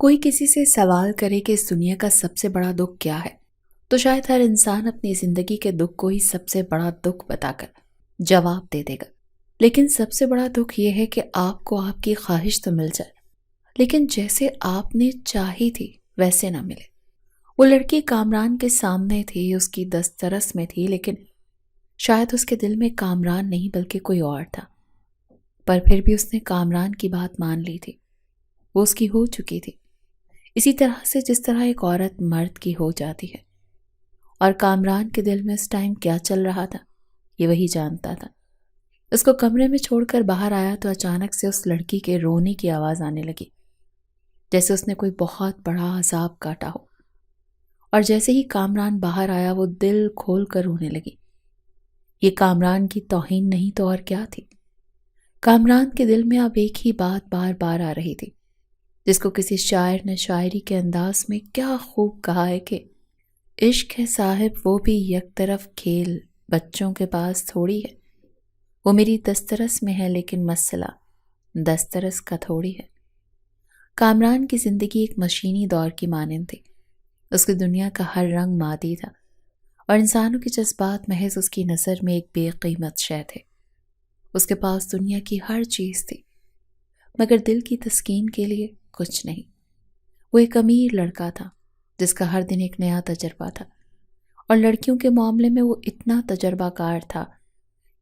کوئی کسی سے سوال کرے کہ اس دنیا کا سب سے بڑا دکھ کیا ہے تو شاید ہر انسان اپنی زندگی کے دکھ کو ہی سب سے بڑا دکھ بتا کر جواب دے دے گا۔ لیکن سب سے بڑا دکھ یہ ہے کہ آپ کو آپ کی خواہش تو مل جائے لیکن جیسے آپ نے چاہی تھی ویسے نہ ملے۔ وہ لڑکی کامران کے سامنے تھی، اس کی دسترس میں تھی، لیکن شاید اس کے دل میں کامران نہیں بلکہ کوئی اور تھا۔ پر پھر بھی اس نے کامران کی بات مان لی تھی، وہ اس کی ہو چکی تھی، اسی طرح سے جس طرح ایک عورت مرد کی ہو جاتی ہے۔ اور کامران کے دل میں اس ٹائم کیا چل رہا تھا یہ وہی جانتا تھا۔ اس کو کمرے میں چھوڑ کر باہر آیا تو اچانک سے اس لڑکی کے رونے کی آواز آنے لگی، جیسے اس نے کوئی بہت بڑا عذاب کاٹا ہو۔ اور جیسے ہی کامران باہر آیا وہ دل کھول کر رونے لگی۔ یہ کامران کی توہین نہیں تو اور کیا تھی؟ کامران کے دل میں اب ایک ہی بات بار بار آ رہی تھی، جس کو کسی شاعر نے شاعری کے انداز میں کیا خوب کہا ہے کہ عشق ہے صاحب وہ بھی یک طرف کھیل، بچوں کے پاس تھوڑی ہے، وہ میری دسترس میں ہے لیکن مسئلہ دسترس کا تھوڑی ہے۔ کامران کی زندگی ایک مشینی دور کی مانند تھی۔ اس کی دنیا کا ہر رنگ مادی تھا اور انسانوں کے جذبات محض اس کی نظر میں ایک بے قیمت شے تھے۔ اس کے پاس دنیا کی ہر چیز تھی مگر دل کی تسکین کے لیے کچھ نہیں۔ وہ ایک امیر لڑکا تھا جس کا ہر دن ایک نیا تجربہ تھا، اور لڑکیوں کے معاملے میں وہ اتنا تجربہ کار تھا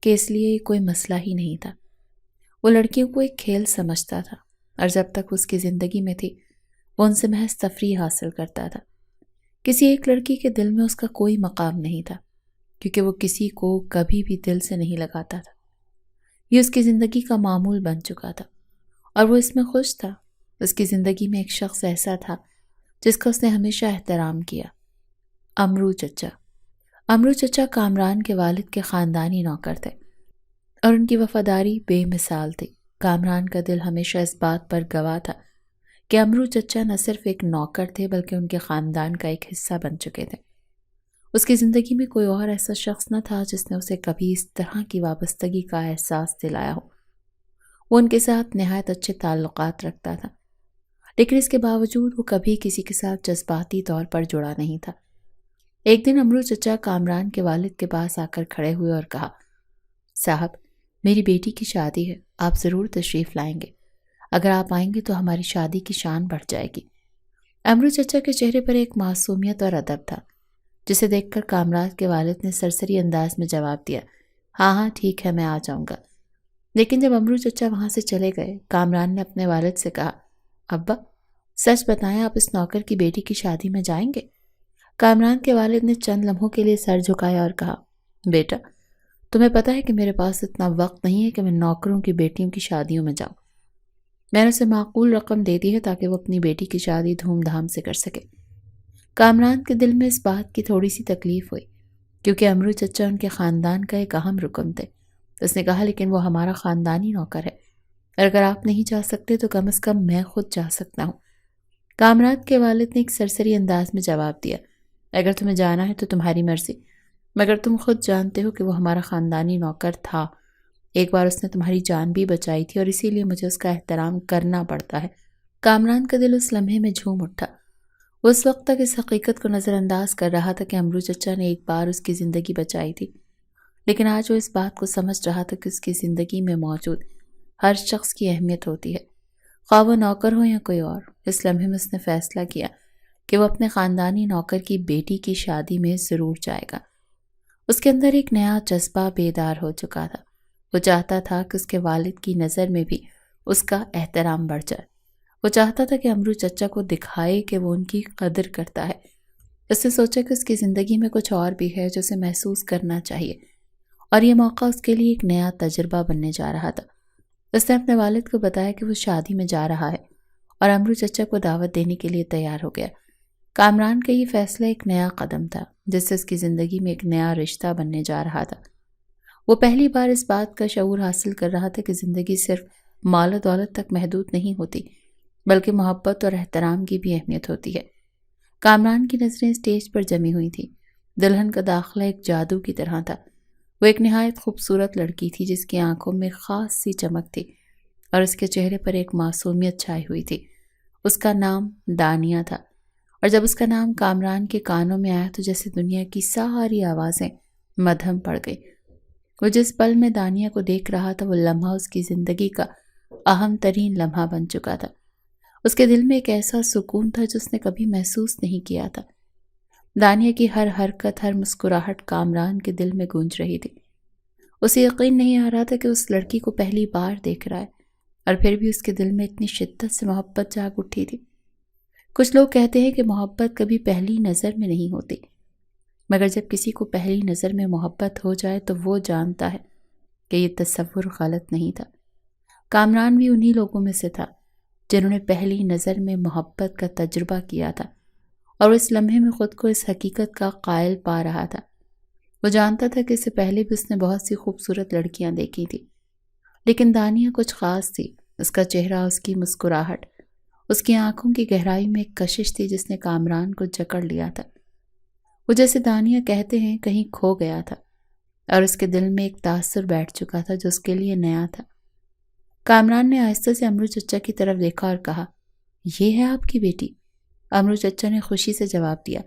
کہ اس لیے کوئی مسئلہ ہی نہیں تھا۔ وہ لڑکیوں کو ایک کھیل سمجھتا تھا اور جب تک اس کی زندگی میں تھی وہ ان سے محض تفریح حاصل کرتا تھا۔ کسی ایک لڑکی کے دل میں اس کا کوئی مقام نہیں تھا کیونکہ وہ کسی کو کبھی بھی دل سے نہیں لگاتا تھا۔ یہ اس کی زندگی کا معمول بن چکا تھا اور وہ اس میں خوش تھا۔ اس کی زندگی میں ایک شخص ایسا تھا جس کا اس نے ہمیشہ احترام کیا، امرو چچا۔ امرو چچا کامران کے والد کے خاندانی نوکر تھے اور ان کی وفاداری بے مثال تھی۔ کامران کا دل ہمیشہ اس بات پر گواہ تھا کہ امرو چچا نہ صرف ایک نوکر تھے بلکہ ان کے خاندان کا ایک حصہ بن چکے تھے۔ اس کی زندگی میں کوئی اور ایسا شخص نہ تھا جس نے اسے کبھی اس طرح کی وابستگی کا احساس دلایا ہو۔ وہ ان کے ساتھ نہایت اچھے تعلقات رکھتا تھا لیکن اس کے باوجود وہ کبھی کسی کے ساتھ جذباتی طور پر جڑا نہیں تھا۔ ایک دن امرو چچا کامران کے والد کے پاس آ کر کھڑے ہوئے اور کہا، صاحب میری بیٹی کی شادی ہے، آپ ضرور تشریف لائیں گے۔ اگر آپ آئیں گے تو ہماری شادی کی شان بڑھ جائے گی۔ امرو چچا کے چہرے پر ایک معصومیت اور ادب تھا جسے دیکھ کر کامران کے والد نے سرسری انداز میں جواب دیا، ہاں ہاں ٹھیک ہے، میں آ جاؤں گا۔ لیکن جب امرو چچا وہاں سے چلے گئے، کامران نے اپنے والد سے کہا، ابا سچ بتائیں آپ اس نوکر کی بیٹی کی شادی میں جائیں گے؟ کامران کے والد نے چند لمحوں کے لیے سر جھکایا اور کہا، بیٹا تمہیں پتہ ہے کہ میرے پاس اتنا وقت نہیں ہے کہ میں نوکروں کی بیٹیوں کی شادیوں میں جاؤں۔ میں نے اسے معقول رقم دے دی ہے تاکہ وہ اپنی بیٹی کی شادی دھوم دھام سے کر سکے۔ کامران کے دل میں اس بات کی تھوڑی سی تکلیف ہوئی کیونکہ امرو چچا ان کے خاندان کا ایک اہم رکن تھے۔ اس نے کہا، لیکن وہ ہمارا خاندانی نوکر ہے اور اگر آپ نہیں جا سکتے تو کم از کم میں خود جا سکتا ہوں۔ کامران کے والد نے ایک سرسری انداز میں جواب دیا، اگر تمہیں جانا ہے تو تمہاری مرضی، مگر تم خود جانتے ہو کہ وہ ہمارا خاندانی نوکر تھا۔ ایک بار اس نے تمہاری جان بھی بچائی تھی اور اسی لیے مجھے اس کا احترام کرنا پڑتا ہے۔ کامران کا دل اس لمحے میں جھوم اٹھا۔ وہ اس وقت تک اس حقیقت کو نظر انداز کر رہا تھا کہ امرو چچا نے ایک بار اس کی زندگی بچائی تھی، لیکن آج وہ اس بات کو سمجھ رہا تھا کہ اس کی زندگی میں موجود ہر شخص کی اہمیت ہوتی ہے، خواہ وہ نوکر ہو یا کوئی اور۔ اس لمحے میں اس نے فیصلہ کیا کہ وہ اپنے خاندانی نوکر کی بیٹی کی شادی میں ضرور جائے گا۔ اس کے اندر ایک نیا جذبہ بیدار ہو چکا تھا۔ وہ چاہتا تھا کہ اس کے والد کی نظر میں بھی اس کا احترام بڑھ جائے۔ وہ چاہتا تھا کہ امرو چچا کو دکھائے کہ وہ ان کی قدر کرتا ہے۔ اس نے سوچا کہ اس کی زندگی میں کچھ اور بھی ہے جو اسے محسوس کرنا چاہیے، اور یہ موقع اس کے لیے ایک نیا تجربہ بننے جا رہا تھا۔ اس نے اپنے والد کو بتایا کہ وہ شادی میں جا رہا ہے اور امرو چچا کو دعوت دینے کے لیے تیار ہو گیا۔ کامران کا یہ فیصلہ ایک نیا قدم تھا جس سے اس کی زندگی میں ایک نیا رشتہ بننے جا رہا تھا۔ وہ پہلی بار اس بات کا شعور حاصل کر رہا تھا کہ زندگی صرف مال و دولت تک محدود نہیں ہوتی بلکہ محبت اور احترام کی بھی اہمیت ہوتی ہے۔ کامران کی نظریں اسٹیج پر جمی ہوئی تھیں۔ دلہن کا داخلہ ایک جادو کی طرح تھا۔ وہ ایک نہایت خوبصورت لڑکی تھی جس کی آنکھوں میں خاص سی چمک تھی اور اس کے چہرے پر ایک معصومیت چھائی ہوئی تھی۔ اس کا نام دانیہ تھا، اور جب اس کا نام کامران کے کانوں میں آیا تو جیسے دنیا کی ساری آوازیں مدھم پڑ گئی۔ وہ جس پل میں دانیہ کو دیکھ رہا تھا وہ لمحہ اس کی زندگی کا اہم ترین لمحہ بن چکا تھا۔ اس کے دل میں ایک ایسا سکون تھا جو اس نے کبھی محسوس نہیں کیا تھا۔ دانیہ کی ہر حرکت، ہر مسکراہٹ کامران کے دل میں گونج رہی تھی۔ اسے یقین نہیں آ رہا تھا کہ اس لڑکی کو پہلی بار دیکھ رہا ہے، اور پھر بھی اس کے دل میں اتنی شدت سے محبت جاگ اٹھی تھی۔ کچھ لوگ کہتے ہیں کہ محبت کبھی پہلی نظر میں نہیں ہوتی، مگر جب کسی کو پہلی نظر میں محبت ہو جائے تو وہ جانتا ہے کہ یہ تصور غلط نہیں تھا۔ کامران بھی انہی لوگوں میں سے تھا جنہوں نے پہلی نظر میں محبت کا تجربہ کیا تھا، اور اس لمحے میں خود کو اس حقیقت کا قائل پا رہا تھا۔ وہ جانتا تھا کہ اس سے پہلے بھی اس نے بہت سی خوبصورت لڑکیاں دیکھی تھی، لیکن دانیہ کچھ خاص تھی۔ اس کا چہرہ، اس کی مسکراہٹ، اس کی آنکھوں کی گہرائی میں ایک کشش تھی جس نے کامران کو جکڑ لیا تھا۔ وہ جیسے دانیہ کہتے ہیں کہیں کھو گیا تھا، اور اس کے دل میں ایک تاثر بیٹھ چکا تھا جو اس کے لیے نیا تھا۔ کامران نے آہستہ سے امرو چچا کی طرف دیکھا اور کہا، یہ ہے آپ کی بیٹی؟ امرو چچا نے خوشی سے جواب دیا،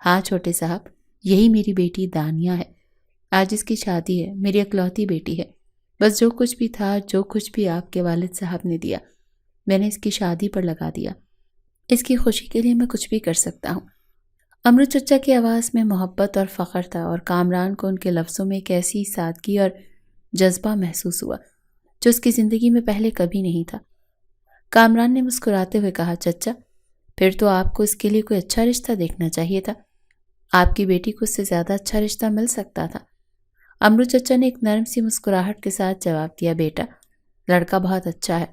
ہاں چھوٹے صاحب، یہی میری بیٹی دانیہ ہے۔ آج اس کی شادی ہے، میری اکلوتی بیٹی ہے۔ بس جو کچھ بھی تھا، جو کچھ بھی آپ کے والد صاحب نے دیا، میں نے اس کی شادی پر لگا دیا۔ اس کی خوشی کے لیے میں کچھ بھی کر سکتا ہوں۔ امرو چچا کی آواز میں محبت اور فخر تھا، اور کامران کو ان کے لفظوں میں ایک ایسی سادگی اور جذبہ محسوس ہوا جو اس کی زندگی میں پہلے کبھی نہیں تھا۔ کامران نے مسکراتے ہوئے کہا، چچا، پھر تو آپ کو اس کے لیے کوئی اچھا رشتہ دیکھنا چاہیے تھا۔ آپ کی بیٹی کو اس سے زیادہ اچھا رشتہ مل سکتا تھا۔ امرو چچا نے ایک نرم سی مسکراہٹ کے ساتھ جواب دیا، بیٹا، لڑکا بہت اچھا ہے۔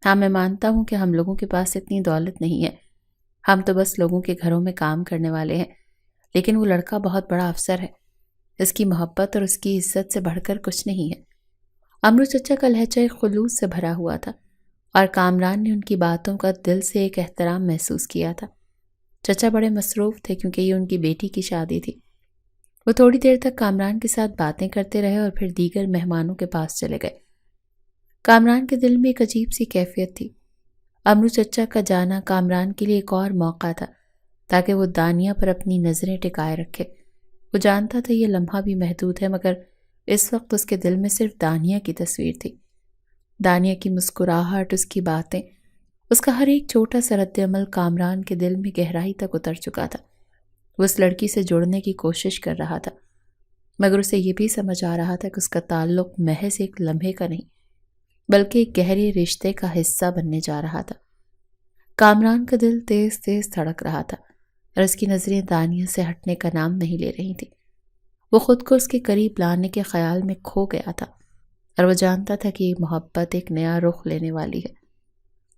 ہاں، میں مانتا ہوں کہ ہم لوگوں کے پاس اتنی دولت نہیں ہے، ہم تو بس لوگوں کے گھروں میں کام کرنے والے ہیں، لیکن وہ لڑکا بہت بڑا افسر ہے۔ اس کی محبت اور اس کی عزت سے بڑھ کر کچھ نہیں ہے۔ امرو چچا کا لہجہ ایک خلوص سے بھرا ہوا تھا، اور کامران نے ان کی باتوں کا دل سے ایک احترام محسوس کیا تھا۔ چچا بڑے مصروف تھے کیونکہ یہ ان کی بیٹی کی شادی تھی۔ وہ تھوڑی دیر تک کامران کے ساتھ باتیں کرتے رہے اور پھر دیگر مہمانوں کے پاس چلے گئے۔ کامران کے دل میں ایک عجیب سی کیفیت تھی۔ امرو چچا کا جانا کامران کے لیے ایک اور موقع تھا تاکہ وہ دانیہ پر اپنی نظریں ٹکائے رکھے۔ وہ جانتا تھا یہ لمحہ بھی محدود ہے، مگر اس وقت اس کے دل میں صرف دانیہ کی تصویر تھی۔ دانیہ کی مسکراہٹ، اس کی باتیں، اس کا ہر ایک چھوٹا سا رد عمل کامران کے دل میں گہرائی تک اتر چکا تھا۔ وہ اس لڑکی سے جڑنے کی کوشش کر رہا تھا، مگر اسے یہ بھی سمجھ آ رہا تھا کہ اس کا تعلق محض ایک لمحے کا نہیں بلکہ ایک گہرے رشتے کا حصہ بننے جا رہا تھا۔ کامران کا دل تیز تیز دھڑک رہا تھا، اور اس کی نظریں دانیہ سے ہٹنے کا نام نہیں لے رہی تھیں۔ وہ خود کو اس کے قریب لانے کے خیال میں کھو گیا تھا، اور وہ جانتا تھا کہ یہ محبت ایک نیا رخ لینے والی ہے۔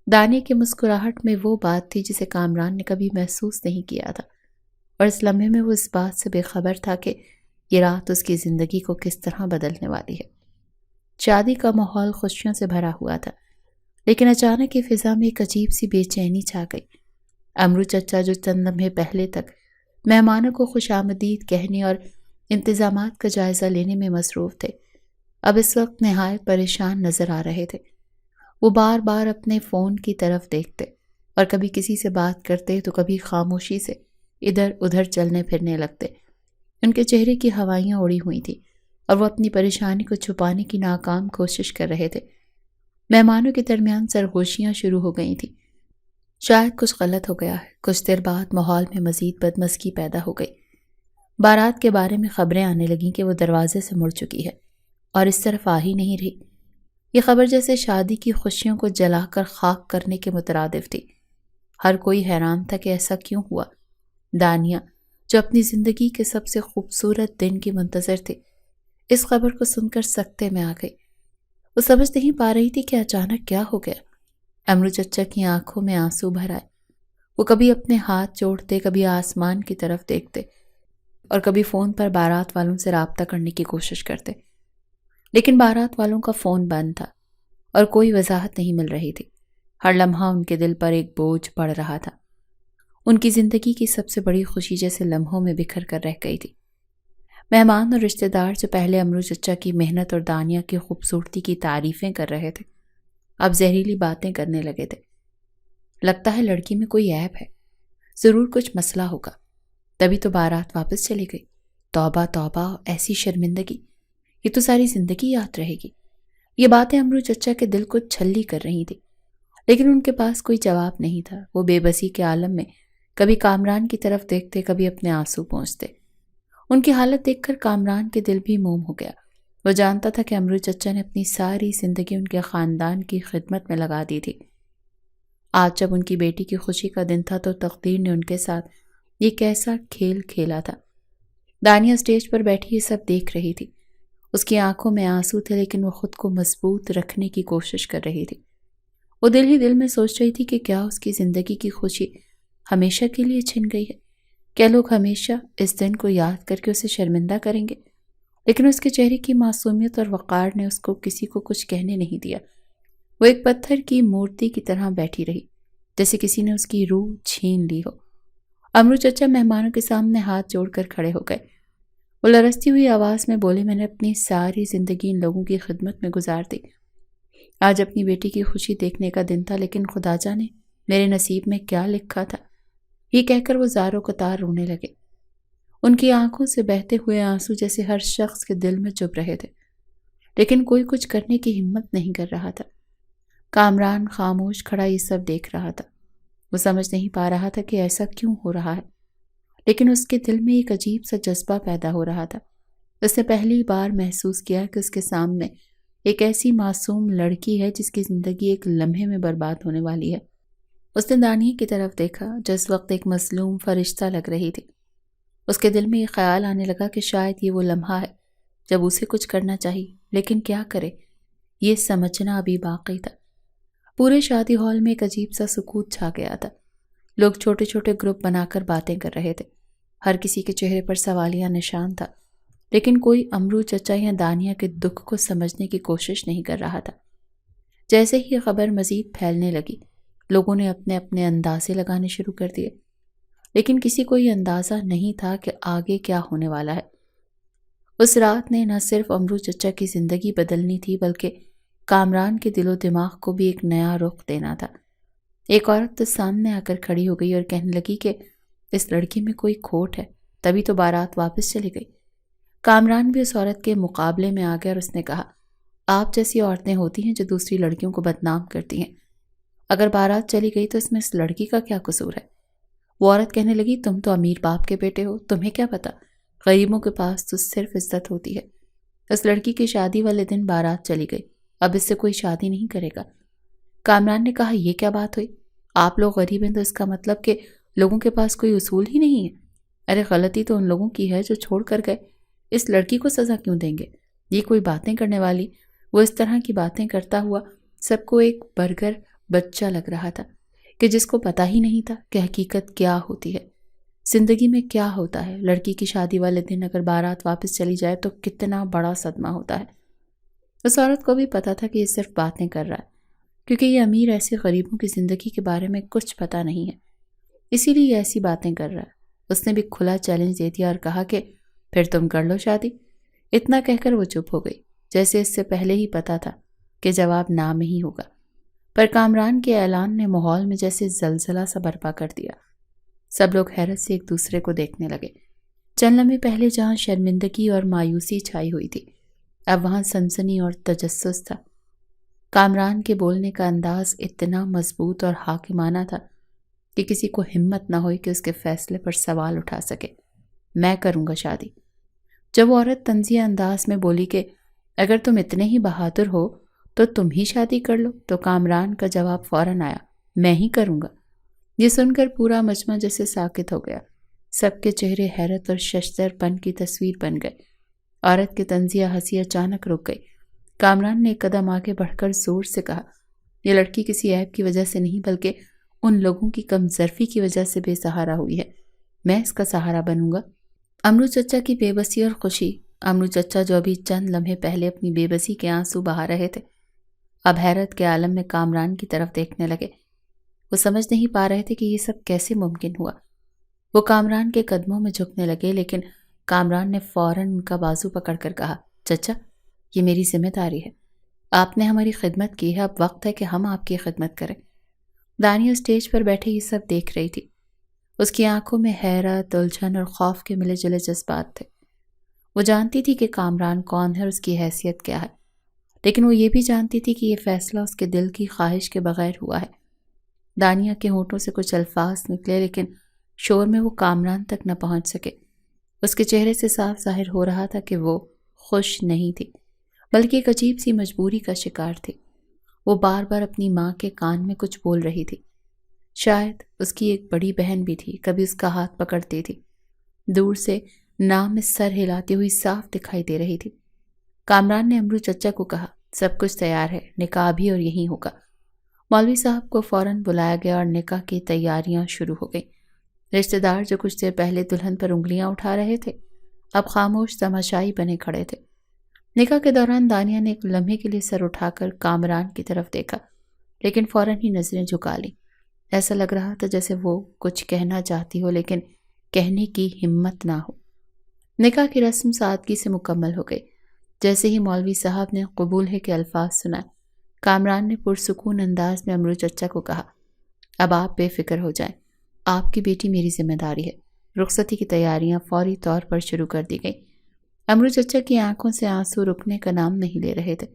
دانیہ کی مسکراہٹ میں وہ بات تھی جسے کامران نے کبھی محسوس نہیں کیا تھا، اور اس لمحے میں وہ اس بات سے بے خبر تھا کہ یہ رات اس کی زندگی کو کس طرح بدلنے والی ہے۔ شادی کا ماحول خوشیوں سے بھرا ہوا تھا، لیکن اچانک یہ فضا میں ایک عجیب سی بے چینی چھا گئی۔ امرو چچا جو چند لمحے پہلے تک مہمانوں کو خوش آمدید کہنے اور انتظامات کا جائزہ لینے میں مصروف تھے، اب اس وقت نہایت پریشان نظر آ رہے تھے۔ وہ بار بار اپنے فون کی طرف دیکھتے اور کبھی کسی سے بات کرتے تو کبھی خاموشی سے ادھر ادھر چلنے پھرنے لگتے۔ ان کے چہرے کی ہوائیاں اڑی ہوئی تھیں، اور وہ اپنی پریشانی کو چھپانے کی ناکام کوشش کر رہے تھے۔ مہمانوں کے درمیان سرگوشیاں شروع ہو گئی تھیں۔ شاید کچھ غلط ہو گیا ہے۔ کچھ دیر بعد ماحول میں مزید بدمزگی پیدا ہو گئی۔ بارات کے بارے میں خبریں آنے لگیں کہ وہ دروازے سے مڑ چکی ہے اور اس طرف آ ہی نہیں رہی۔ یہ خبر جیسے شادی کی خوشیوں کو جلا کر خاک کرنے کے مترادف تھی۔ ہر کوئی حیران تھا کہ ایسا کیوں ہوا۔ دانیہ، جو اپنی زندگی کے سب سے خوبصورت دن کی منتظر تھی، اس خبر کو سن کر سکتے میں آ گئی۔ وہ سمجھ نہیں پا رہی تھی کہ اچانک کیا ہو گیا۔ امرو چچا کی آنکھوں میں آنسو بھر آئے۔ وہ کبھی اپنے ہاتھ جوڑتے، کبھی آسمان کی طرف دیکھتے، اور کبھی فون پر بارات والوں سے رابطہ کرنے کی کوشش کرتے، لیکن بارات والوں کا فون بند تھا اور کوئی وضاحت نہیں مل رہی تھی۔ ہر لمحہ ان کے دل پر ایک بوجھ پڑ رہا تھا۔ ان کی زندگی کی سب سے بڑی خوشی جیسے لمحوں میں بکھر کر رہ گئی تھی۔ مہمان اور رشتہ دار جو پہلے امرو چچا کی محنت اور دانیہ کی خوبصورتی کی تعریفیں کر رہے تھے، اب زہریلی باتیں کرنے لگے تھے۔ لگتا ہے لڑکی میں کوئی عیب ہے، ضرور کچھ مسئلہ ہوگا، تبھی تو بارات واپس چلی گئی۔ توبہ توبہ، ایسی شرمندگی، یہ تو ساری زندگی یاد رہے گی۔ یہ باتیں امرو چچا کے دل کو چھلی کر رہی تھی، لیکن ان کے پاس کوئی جواب نہیں تھا۔ وہ بے بسی کے عالم میں کبھی کامران کی طرف دیکھتے، کبھی اپنے آنسو پونچھتے۔ ان کی حالت دیکھ کر کامران کے دل بھی موم ہو گیا۔ وہ جانتا تھا کہ امرو چچا نے اپنی ساری زندگی ان کے خاندان کی خدمت میں لگا دی تھی۔ آج جب ان کی بیٹی کی خوشی کا دن تھا تو تقدیر نے ان کے ساتھ یہ کیسا کھیل کھیلا تھا۔ دانیہ اسٹیج پر بیٹھی یہ سب دیکھ رہی تھی۔ اس کی آنکھوں میں آنسو تھے، لیکن وہ خود کو مضبوط رکھنے کی کوشش کر رہی تھی۔ وہ دل ہی دل میں سوچ رہی تھی کہ کیا اس کی زندگی کی خوشی ہمیشہ کے لیے چھن گئی ہے؟ کیا لوگ ہمیشہ اس دن کو یاد کر کے اسے شرمندہ کریں گے؟ لیکن اس کے چہرے کی معصومیت اور وقار نے اس کو کسی کو کچھ کہنے نہیں دیا۔ وہ ایک پتھر کی مورتی کی طرح بیٹھی رہی، جیسے کسی نے اس کی روح چھین لی ہو۔ امرو چچا مہمانوں کے سامنے ہاتھ جوڑ کر کھڑے ہو گئے۔ وہ لرزتی ہوئی آواز میں بولے، میں نے اپنی ساری زندگی ان لوگوں کی خدمت میں گزار دی۔ آج اپنی بیٹی کی خوشی دیکھنے کا دن تھا، لیکن خدا جانے میرے نصیب میں کیا لکھا تھا۔ یہ کہہ کر وہ زاروں قطار رونے لگے۔ ان کی آنکھوں سے بہتے ہوئے آنسو جیسے ہر شخص کے دل میں چبھ رہے تھے، لیکن کوئی کچھ کرنے کی ہمت نہیں کر رہا تھا۔ کامران خاموش کھڑا یہ سب دیکھ رہا تھا۔ وہ سمجھ نہیں پا رہا تھا کہ ایسا کیوں ہو رہا ہے، لیکن اس کے دل میں ایک عجیب سا جذبہ پیدا ہو رہا تھا۔ اس نے پہلی بار محسوس کیا کہ اس کے سامنے ایک ایسی معصوم لڑکی ہے جس کی زندگی ایک لمحے میں برباد ہونے والی ہے۔ اس نے دانیہ کی طرف دیکھا جو اس وقت ایک مظلوم فرشتہ لگ رہی تھی۔ اس کے دل میں یہ خیال آنے لگا کہ شاید یہ وہ لمحہ ہے جب اسے کچھ کرنا چاہیے، لیکن کیا کرے، یہ سمجھنا ابھی باقی تھا۔ پورے شادی ہال میں ایک عجیب سا سکوت چھا گیا تھا۔ لوگ چھوٹے چھوٹے گروپ بنا کر باتیں کر رہے تھے۔ ہر کسی کے چہرے پر سوالیہ نشان تھا، لیکن کوئی امرو چچا یا دانیہ کے دکھ کو سمجھنے کی کوشش نہیں کر رہا تھا۔ جیسے ہی یہ خبر مزید پھیلنے لگی، لوگوں نے اپنے اپنے اندازے لگانے شروع کر دیے، لیکن کسی کو یہ اندازہ نہیں تھا کہ آگے کیا ہونے والا ہے۔ اس رات نے نہ صرف امرو چچا کی زندگی بدلنی تھی، بلکہ کامران کے دل و دماغ کو بھی ایک نیا رخ دینا تھا۔ ایک عورت تو سامنے آ کر کھڑی ہو گئی اور کہنے لگی کہ اس لڑکی میں کوئی کھوٹ ہے، تبھی تو بارات واپس چلی گئی۔ کامران بھی اس عورت کے مقابلے میں آ گیا اور اس نے کہا، آپ جیسی عورتیں ہوتی ہیں جو دوسری لڑکیوں کو بدنام کرتی ہیں۔ اگر بارات چلی گئی تو اس میں اس لڑکی کا کیا قصور ہے؟ وہ عورت کہنے لگی، تم تو امیر باپ کے بیٹے ہو، تمہیں کیا پتا، غریبوں کے پاس تو صرف عزت ہوتی ہے۔ اس لڑکی کی شادی والے دن بارات چلی گئی، اب اس سے کوئی شادی نہیں کرے گا۔ کامران نے کہا، یہ کیا بات ہوئی؟ آپ لوگ غریب ہیں تو اس کا مطلب کہ لوگوں کے پاس کوئی اصول ہی نہیں ہے؟ ارے غلطی تو ان لوگوں کی ہے جو چھوڑ کر گئے، اس لڑکی کو سزا کیوں دیں گے؟ یہ کوئی باتیں کرنے والی؟ وہ اس طرح کی باتیں کرتا ہوا سب کو ایک برگر بچہ لگ رہا تھا کہ جس کو پتا ہی نہیں تھا کہ حقیقت کیا ہوتی ہے، زندگی میں کیا ہوتا ہے۔ لڑکی کی شادی والے دن اگر بارات واپس چلی جائے تو کتنا بڑا صدمہ ہوتا ہے۔ اس عورت کو بھی پتا تھا کہ یہ صرف باتیں کر رہا ہے، کیونکہ یہ امیر ایسے غریبوں کی زندگی کے بارے میں کچھ پتا نہیں ہے، اسی لیے یہ ایسی باتیں کر رہا ہے۔ اس نے بھی کھلا چیلنج دے دیا اور کہا کہ پھر تم کر لو شادی۔ اتنا کہہ کر وہ چپ ہو گئی، جیسے اس سے پہلے ہی پتا تھا کہ جواب نام ہی ہوگا۔ پر کامران کے اعلان نے ماحول میں جیسے زلزلہ سا برپا کر دیا۔ سب لوگ حیرت سے ایک دوسرے کو دیکھنے لگے۔ چند لمحے پہلے جہاں شرمندگی اور مایوسی چھائی ہوئی تھی، اب وہاں سنسنی اور تجسس تھا۔ کامران کے بولنے کا انداز اتنا مضبوط اور حاکمانہ تھا کہ کسی کو ہمت نہ ہوئی کہ اس کے فیصلے پر سوال اٹھا سکے۔ میں کروں گا شادی۔ جب وہ عورت طنزیہ انداز میں بولی کہ اگر تم اتنے ہی بہادر ہو تو تم ہی شادی کر لو، تو کامران کا جواب فوراً آیا، میں ہی کروں گا۔ یہ سن کر پورا مجمع جیسے ساکت ہو گیا۔ سب کے چہرے حیرت اور ششدر پن کی تصویر بن گئے۔ عورت کی طنزیہ ہنسی اچانک رک گئی۔ کامران نے ایک قدم آگے بڑھ کر زور سے کہا، یہ لڑکی کسی عیب کی وجہ سے نہیں بلکہ ان لوگوں کی کم ظرفی کی وجہ سے بے سہارا ہوئی ہے، میں اس کا سہارا بنوں گا۔ امرو چچا کی بے بسی اور خوشی، امرو چچا جو ابھی چند لمحے پہلے اپنی بے بسی کے آنسو بہا رہے تھے، اب حیرت کے عالم میں کامران کی طرف دیکھنے لگے۔ وہ سمجھ نہیں پا رہے تھے کہ یہ سب کیسے ممکن ہوا۔ وہ کامران کے قدموں میں جھکنے لگے، لیکن کامران نے فوراً ان کا بازو پکڑ کر کہا، چچا یہ میری ذمہ داری ہے، آپ نے ہماری خدمت کی ہے، اب وقت ہے کہ ہم آپ کی خدمت کریں۔ دانیہ اسٹیج پر بیٹھے یہ سب دیکھ رہی تھی۔ اس کی آنکھوں میں حیرت، الجھن اور خوف کے ملے جلے جذبات تھے۔ وہ جانتی تھی کہ کامران کون ہے اور اس کی حیثیت کیا ہے، لیکن وہ یہ بھی جانتی تھی کہ یہ فیصلہ اس کے دل کی خواہش کے بغیر ہوا ہے۔ دانیہ کے ہونٹوں سے کچھ الفاظ نکلے، لیکن شور میں وہ کامران تک نہ پہنچ سکے۔ اس کے چہرے سے صاف ظاہر ہو رہا تھا کہ وہ خوش نہیں تھی، بلکہ ایک عجیب سی مجبوری کا شکار تھی۔ وہ بار بار اپنی ماں کے کان میں کچھ بول رہی تھی۔ شاید اس کی ایک بڑی بہن بھی تھی، کبھی اس کا ہاتھ پکڑتی تھی، دور سے نام میں سر ہلاتی ہوئی صاف دکھائی دے رہی تھی۔ کامران نے امرو چچا کو کہا، سب کچھ تیار ہے، نکاح بھی اور یہیں ہوگا۔ مولوی صاحب کو فوراً بلایا گیا اور نکاح کی تیاریاں شروع ہو گئیں۔ رشتہ دار جو کچھ دیر پہلے دلہن پر انگلیاں اٹھا رہے تھے، اب خاموش تماشائی بنے کھڑے تھے۔ نکاح کے دوران دانیہ نے ایک لمحے کے لیے سر اٹھا کر کامران کی طرف دیکھا، لیکن فوراً ہی نظریں جھکا لیں۔ ایسا لگ رہا تھا جیسے وہ کچھ کہنا چاہتی ہو لیکن کہنے کی ہمت نہ ہو۔ نکاح کی رسم سادگی سے مکمل ہو گئی۔ جیسے ہی مولوی صاحب نے قبول ہے کے الفاظ سنائے، کامران نے پرسکون انداز میں امرو چچا کو کہا، اب آپ بے فکر ہو جائیں، آپ کی بیٹی میری ذمہ داری ہے۔ رخصتی کی تیاریاں فوری طور پر شروع کر دی گئیں۔ امرو چچا کی آنکھوں سے آنسو رکنے کا نام نہیں لے رہے تھے۔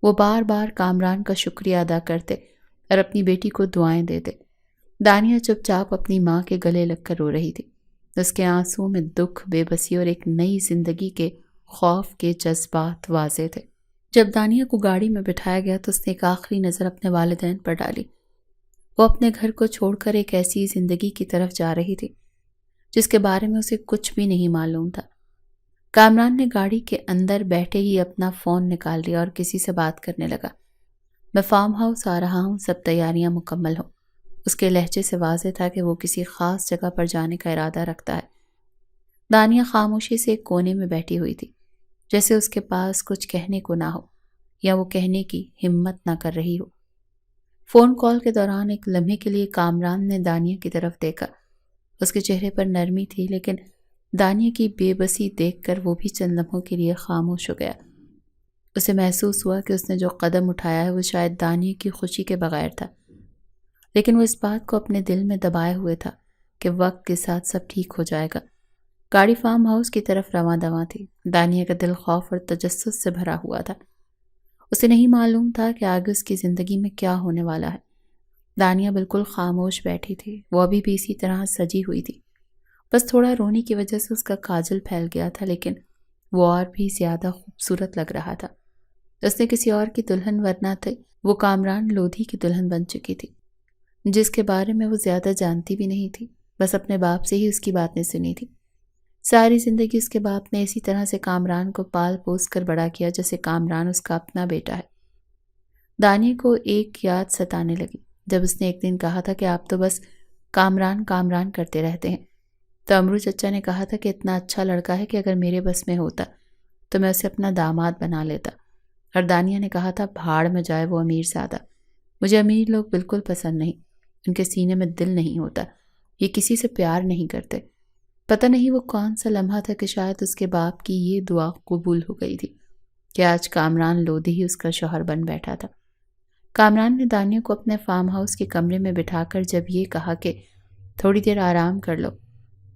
وہ بار بار کامران کا شکریہ ادا کرتے اور اپنی بیٹی کو دعائیں دیتے۔ دانیہ چپ چاپ اپنی ماں کے گلے لگ کر رو رہی تھی۔ اس کے آنسوؤں میں دکھ، بے بسی اور ایک نئی زندگی کے خوف کے جذبات واضح تھے۔ جب دانیہ کو گاڑی میں بٹھایا گیا تو اس نے ایک آخری نظر اپنے والدین پر ڈالی۔ وہ اپنے گھر کو چھوڑ کر ایک ایسی زندگی کی طرف جا رہی تھی جس کے بارے میں اسے کچھ بھی نہیں معلوم تھا۔ کامران نے گاڑی کے اندر بیٹھے ہی اپنا فون نکال لیا اور کسی سے بات کرنے لگا۔ میں فارم ہاؤس آ رہا ہوں، سب تیاریاں مکمل ہوں۔ اس کے لہجے سے واضح تھا کہ وہ کسی خاص جگہ پر جانے کا ارادہ رکھتا ہے۔ دانیہ خاموشی سے ایک کونے میں بیٹھی ہوئی تھی، جیسے اس کے پاس کچھ کہنے کو نہ ہو یا وہ کہنے کی ہمت نہ کر رہی ہو۔ فون کال کے دوران ایک لمحے کے لیے کامران نے دانیہ کی طرف دیکھا۔ اس کے چہرے پر نرمی تھی، لیکن دانیہ کی بے بسی دیکھ کر وہ بھی چند لمحوں کے لیے خاموش ہو گیا۔ اسے محسوس ہوا کہ اس نے جو قدم اٹھایا ہے وہ شاید دانیہ کی خوشی کے بغیر تھا، لیکن وہ اس بات کو اپنے دل میں دبائے ہوئے تھا کہ وقت کے ساتھ سب ٹھیک ہو جائے گا۔ گاڑی فارم ہاؤس کی طرف رواں دواں تھی۔ دانیہ کا دل خوف اور تجسس سے بھرا ہوا تھا۔ اسے نہیں معلوم تھا کہ آگے اس کی زندگی میں کیا ہونے والا ہے۔ دانیہ بالکل خاموش بیٹھی تھی، وہ ابھی بھی اسی طرح سجی ہوئی تھی، بس تھوڑا رونے کی وجہ سے اس کا کاجل پھیل گیا تھا، لیکن وہ اور بھی زیادہ خوبصورت لگ رہا تھا۔ اس نے کسی اور کی دلہن ورنہ تھے، وہ کامران لودھی کی دلہن بن چکی تھی، جس کے بارے میں وہ زیادہ جانتی بھی نہیں تھی، بس اپنے باپ سے ہی اس کی باتیں سنی تھی۔ ساری زندگی اس کے باپ نے اسی طرح سے کامران کو پال پوس کر بڑا کیا جیسے کامران اس کا اپنا بیٹا ہے۔ دانیہ کو ایک یاد ستانے لگی۔ جب اس نے ایک دن کہا تھا کہ آپ تو بس کامران کامران کرتے رہتے ہیں، تو امرو چچا نے کہا تھا کہ اتنا اچھا لڑکا ہے کہ اگر میرے بس میں ہوتا تو میں اسے اپنا داماد بنا لیتا، اور دانیہ نے کہا تھا بھاڑ میں جائے وہ امیر زادہ، مجھے امیر لوگ بالکل پسند نہیں، ان کے سینے میں دل نہیں ہوتا، یہ کسی سے پیار نہیں کرتے۔ پتہ نہیں وہ کون سا لمحہ تھا کہ شاید اس کے باپ کی یہ دعا قبول ہو گئی تھی کہ آج کامران لودھی ہی اس کا شوہر بن بیٹھا تھا۔ کامران نے دانیہ کو اپنے فارم ہاؤس کے کمرے میں بٹھا کر جب یہ کہا کہ تھوڑی دیر آرام کر لو،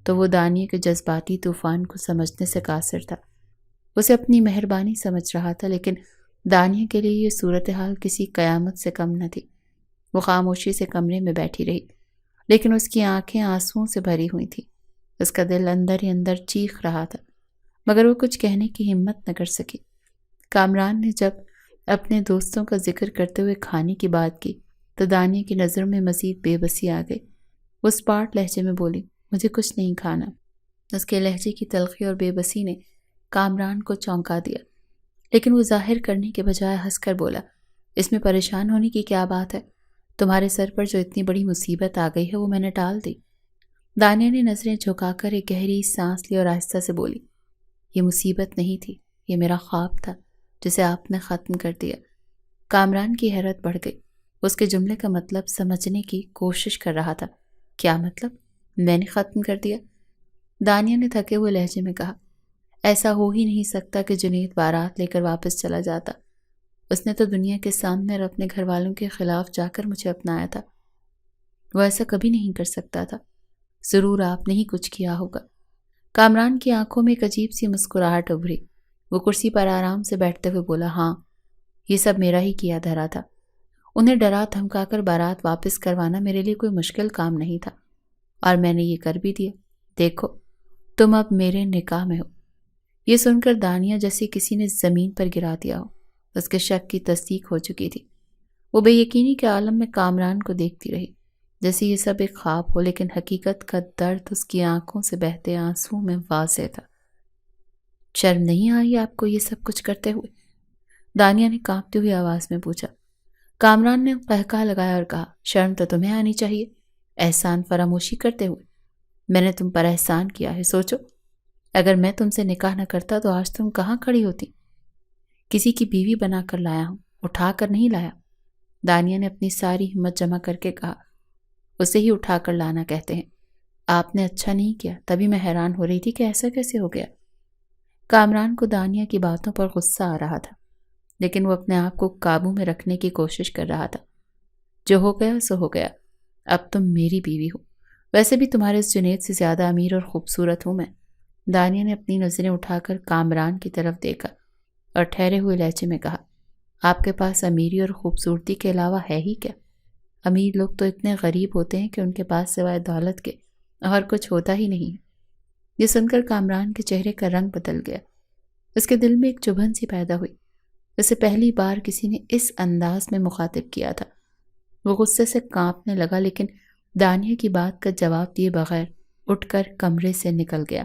تو وہ دانیہ کے جذباتی طوفان کو سمجھنے سے قاصر تھا۔ اسے اپنی مہربانی سمجھ رہا تھا، لیکن دانیہ کے لیے یہ صورتحال کسی قیامت سے کم نہ تھی۔ وہ خاموشی سے کمرے میں بیٹھی رہی، لیکن اس کی آنکھیں آنسوؤں سے بھری ہوئی تھیں۔ اس کا دل اندر ہی اندر چیخ رہا تھا، مگر وہ کچھ کہنے کی ہمت نہ کر سکی۔ کامران نے جب اپنے دوستوں کا ذکر کرتے ہوئے کھانے کی بات کی تو دانیہ کی نظروں میں مزید بے بسی آ گئی۔ وہ اسپاٹ لہجے میں بولی، مجھے کچھ نہیں کھانا۔ اس کے لہجے کی تلخی اور بے بسی نے کامران کو چونکا دیا، لیکن وہ ظاہر کرنے کے بجائے ہنس کر بولا، اس میں پریشان ہونے کی کیا بات ہے؟ تمہارے سر پر جو اتنی بڑی مصیبت آ گئی ہے وہ میں نے ٹال دی۔ دانیہ نے نظریں جھکا کر ایک گہری سانس لی اور آہستہ سے بولی، یہ مصیبت نہیں تھی، یہ میرا خواب تھا جسے آپ نے ختم کر دیا۔ کامران کی حیرت بڑھ گئی، اس کے جملے کا مطلب سمجھنے کی کوشش کر رہا تھا۔ کیا مطلب؟ میں نے ختم کر دیا؟ دانیہ نے تھکے ہوئے لہجے میں کہا، ایسا ہو ہی نہیں سکتا کہ جنید بارات لے کر واپس چلا جاتا۔ اس نے تو دنیا کے سامنے اور اپنے گھر والوں کے خلاف جا کر مجھے اپنایا تھا۔ وہ ایسا کبھی نہیں کر سکتا تھا۔ ضرور آپ نے ہی کچھ کیا ہوگا۔ کامران کی آنکھوں میں ایک عجیب سی مسکراہٹ ابھری۔ وہ کرسی پر آرام سے بیٹھتے ہوئے بولا، ہاں، یہ سب میرا ہی کیا دھرا تھا۔ انہیں ڈرا دھمکا کر بارات واپس کروانا میرے لیے کوئی مشکل کام نہیں تھا، اور میں نے یہ کر بھی دیا۔ دیکھو، تم اب میرے نکاح میں ہو۔ یہ سن کر دانیہ جیسے کسی نے زمین پر گرا دیا ہو۔ اس کے شک کی تصدیق ہو چکی تھی۔ وہ بے یقینی کے عالم میں کامران کو دیکھتی رہی، جیسے یہ سب ایک خواب ہو، لیکن حقیقت کا درد اس کی آنکھوں سے بہتے آنسوں میں واضح تھا۔ شرم نہیں آئی آپ کو یہ سب کچھ کرتے ہوئے؟ دانیہ نے کانپتی ہوئی آواز میں پوچھا۔ کامران نے قہقہ لگایا اور کہا، شرم تو تمہیں آنی چاہیے، احسان فراموشی کرتے ہوئے۔ میں نے تم پر احسان کیا ہے، سوچو، اگر میں تم سے نکاح نہ کرتا تو آج تم کہاں کھڑی ہوتی؟ کسی کی بیوی بنا کر لایا ہوں، اٹھا کر نہیں لایا۔ دانیہ نے اپنی ساری ہمت جمع کر کے کہا، اسے ہی اٹھا کر لانا کہتے ہیں۔ آپ نے اچھا نہیں کیا، تبھی میں حیران ہو رہی تھی کہ ایسا کیسے ہو گیا۔ کامران کو دانیہ کی باتوں پر غصہ آ رہا تھا، لیکن وہ اپنے آپ کو قابو میں رکھنے کی کوشش کر رہا تھا۔ جو ہو گیا سو ہو گیا، اب تم میری بیوی ہو۔ ویسے بھی تمہارے اس جنید سے زیادہ امیر اور خوبصورت ہوں میں۔ دانیہ نے اپنی نظریں اٹھا کر کامران کی طرف دیکھا اور ٹھہرے ہوئے لہجے میں کہا، آپ کے پاس امیری اور خوبصورتی کے علاوہ ہے ہی کیا؟ امیر لوگ تو اتنے غریب ہوتے ہیں کہ ان کے پاس سوائے دولت کے اور کچھ ہوتا ہی نہیں ہے۔ یہ سن کر کامران کے چہرے کا رنگ بدل گیا۔ اس کے دل میں ایک چبھن سی پیدا ہوئی۔ اسے پہلی بار کسی نے اس انداز میں مخاطب کیا تھا۔ وہ غصے سے کانپنے لگا، لیکن دانیہ کی بات کا جواب دیے بغیر اٹھ کر کمرے سے نکل گیا۔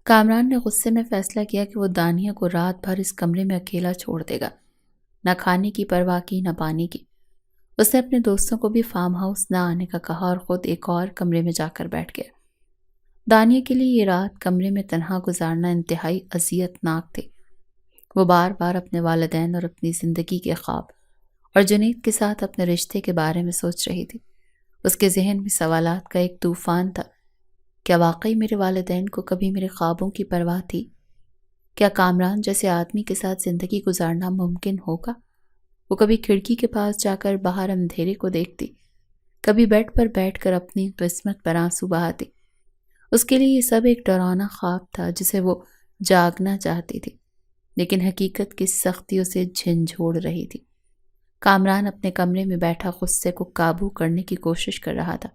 کامران نے غصے میں فیصلہ کیا کہ وہ دانیہ کو رات بھر اس کمرے میں اکیلا چھوڑ دے گا۔ نہ کھانے کی پرواہ کی، نہ پانی کی۔ اس نے اپنے دوستوں کو بھی فارم ہاؤس نہ آنے کا کہا اور خود ایک اور کمرے میں جا کر بیٹھ گیا۔ دانیہ کے لیے یہ رات کمرے میں تنہا گزارنا انتہائی اذیت ناک تھی۔ وہ بار بار اپنے والدین اور اپنی زندگی کے خواب اور جنید کے ساتھ اپنے رشتے کے بارے میں سوچ رہی تھی۔ اس کے ذہن میں سوالات کا ایک طوفان تھا۔ کیا واقعی میرے والدین کو کبھی میرے خوابوں کی پرواہ تھی؟ کیا کامران جیسے آدمی کے ساتھ زندگی گزارنا ممکن ہوگا؟ وہ کبھی کھڑکی کے پاس جا کر باہر اندھیرے کو دیکھتی، کبھی بیڈ پر بیٹھ کر اپنی قسمت پر آنسو بہاتی۔ اس کے لیے یہ سب ایک ڈراؤنا خواب تھا جسے وہ جاگنا چاہتی تھی، لیکن حقیقت کی سختی اسے جھنجھوڑ رہی تھی۔ کامران اپنے کمرے میں بیٹھا غصے کو قابو کرنے کی کوشش کر رہا تھا۔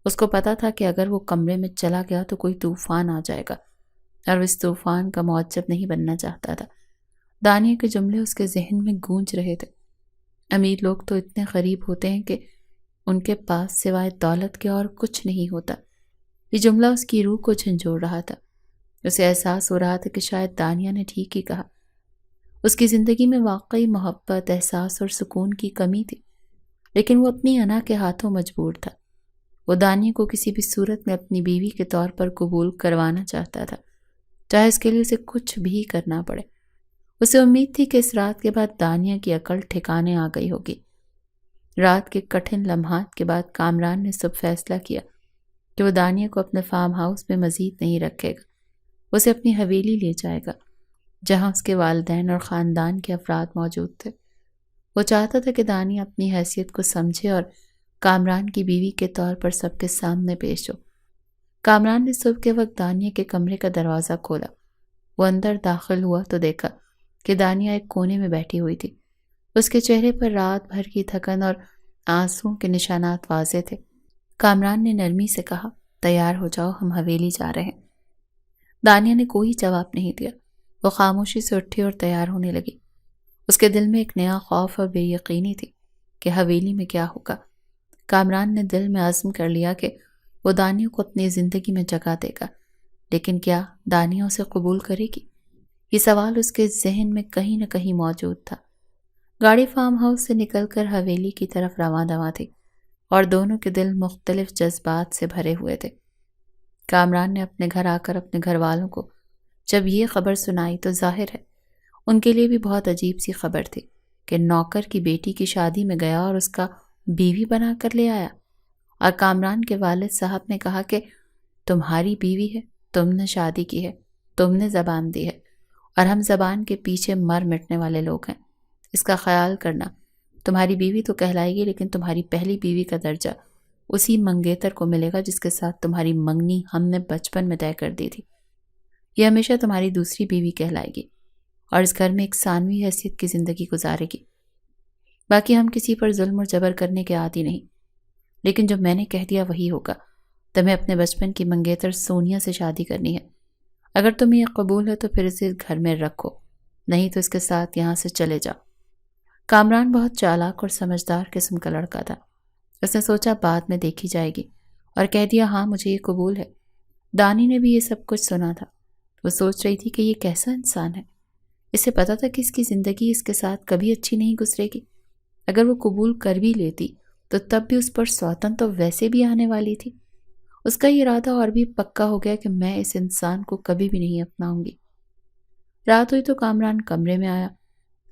اس کو پتا تھا کہ اگر وہ کمرے میں چلا گیا تو کوئی طوفان آ جائے گا، اور اس طوفان کا معجب نہیں بننا چاہتا تھا۔ دانیہ کے جملے اس کے ذہن میں گونج رہے تھے۔ امیر لوگ تو اتنے غریب ہوتے ہیں کہ ان کے پاس سوائے دولت کے اور کچھ نہیں ہوتا۔ یہ جملہ اس کی روح کو جھنجھوڑ رہا تھا۔ اسے احساس ہو رہا تھا کہ شاید دانیہ نے ٹھیک ہی کہا۔ اس کی زندگی میں واقعی محبت، احساس اور سکون کی کمی تھی، لیکن وہ اپنی انا کے ہاتھوں مجبور تھا۔ وہ دانیہ کو کسی بھی صورت میں اپنی بیوی کے طور پر قبول کروانا چاہتا تھا، چاہے اس کے لیے اسے کچھ بھی کرنا پڑے۔ اسے امید تھی کہ اس رات کے بعد دانیہ کی عقل ٹھکانے آ گئی ہوگی۔ رات کے کٹھن لمحات کے بعد کامران نے صبح فیصلہ کیا کہ وہ دانیہ کو اپنے فارم ہاؤس میں مزید نہیں رکھے گا۔ اسے اپنی حویلی لے جائے گا، جہاں اس کے والدین اور خاندان کے افراد موجود تھے۔ وہ چاہتا تھا کہ دانیہ اپنی حیثیت کو سمجھے اور کامران کی بیوی کے طور پر سب کے سامنے پیش ہو۔ کامران نے صبح کے وقت دانیہ کے کمرے کا دروازہ کھولا۔ وہ اندر داخل ہوا تو دیکھا کہ دانیہ ایک کونے میں بیٹھی ہوئی تھی۔ اس کے چہرے پر رات بھر کی تھکن اور آنسوں کے نشانات واضح تھے۔ کامران نے نرمی سے کہا، تیار ہو جاؤ، ہم حویلی جا رہے ہیں۔ دانیہ نے کوئی جواب نہیں دیا۔ وہ خاموشی سے اٹھی اور تیار ہونے لگی۔ اس کے دل میں ایک نیا خوف اور بے یقینی تھی کہ حویلی میں کیا ہوگا۔ کامران نے دل میں عزم کر لیا کہ وہ دانیہ کو اپنی زندگی میں جگہ دے گا، لیکن کیا دانیہ اسے قبول کرے گی؟ یہ سوال اس کے ذہن میں کہیں نہ کہیں موجود تھا۔ گاڑی فارم ہاؤس سے نکل کر حویلی کی طرف رواں دواں تھی، اور دونوں کے دل مختلف جذبات سے بھرے ہوئے تھے۔ کامران نے اپنے گھر آ کر اپنے گھر والوں کو جب یہ خبر سنائی تو ظاہر ہے ان کے لیے بھی بہت عجیب سی خبر تھی کہ نوکر کی بیٹی کی شادی میں گیا اور اس کا بیوی بنا کر لے آیا۔ اور کامران کے والد صاحب نے کہا کہ تمہاری بیوی ہے، تم نے شادی کی ہے، تم نے زبان دی ہے، اور ہم زبان کے پیچھے مر مٹنے والے لوگ ہیں۔ اس کا خیال کرنا، تمہاری بیوی تو کہلائے گی لیکن تمہاری پہلی بیوی کا درجہ اسی منگیتر کو ملے گا جس کے ساتھ تمہاری منگنی ہم نے بچپن میں طے کر دی تھی۔ یہ ہمیشہ تمہاری دوسری بیوی کہلائے گی اور اس گھر میں ایک ثانوی حیثیت کی زندگی گزارے گی۔ باقی ہم کسی پر ظلم اور جبر کرنے کے عادی نہیں، لیکن جو میں نے کہہ دیا وہی ہوگا۔ تمہیں اپنے بچپن کی منگیتر سونیا سے شادی کرنی ہے۔ اگر تمہیں یہ قبول ہے تو پھر اسے گھر میں رکھو، نہیں تو اس کے ساتھ یہاں سے چلے جاؤ۔ کامران بہت چالاک اور سمجھدار قسم کا لڑکا تھا۔ اس نے سوچا بعد میں دیکھی جائے گی، اور کہہ دیا ہاں مجھے یہ قبول ہے۔ دانی نے بھی یہ سب کچھ سنا تھا۔ وہ سوچ رہی تھی کہ یہ کیسا انسان ہے، اسے پتا تھا کہ اس کی زندگی اس کے ساتھ کبھی اچھی نہیں گزرے گی۔ اگر وہ قبول کر بھی لیتی تو تب بھی اس پر سوتن تو ویسے بھی آنے والی تھی۔ اس کا یہ ارادہ اور بھی پکا ہو گیا کہ میں اس انسان کو کبھی بھی نہیں اپناؤں گی۔ رات ہوئی تو کامران کمرے میں آیا۔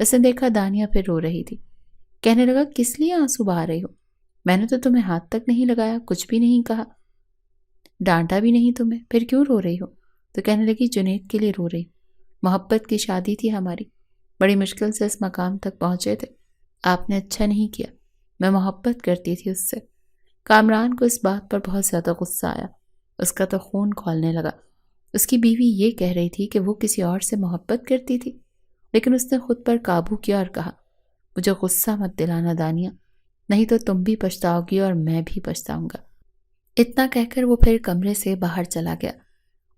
اس نے دیکھا دانیہ پھر رو رہی تھی۔ کہنے لگا کس لیے آنسو بہا رہی ہو؟ میں نے تو تمہیں ہاتھ تک نہیں لگایا، کچھ بھی نہیں کہا، ڈانٹا بھی نہیں تمہیں، پھر کیوں رو رہی ہو؟ تو کہنے لگی جنید کے لیے رو رہی ہوں۔ محبت کی شادی تھی ہماری، بڑی مشکل سے اس مقام تک پہنچے تھے، آپ نے اچھا نہیں کیا، میں محبت کرتی تھی اس سے۔ کامران کو اس بات پر بہت زیادہ غصہ آیا، اس کا تو خون کھولنے لگا۔ اس کی بیوی یہ کہہ رہی تھی کہ وہ کسی اور سے محبت کرتی تھی، لیکن اس نے خود پر قابو کیا اور کہا مجھے غصہ مت دلانا دانیہ، نہیں تو تم بھی پچھتاؤ گی اور میں بھی پچھتاؤں گا۔ اتنا کہہ کر وہ پھر کمرے سے باہر چلا گیا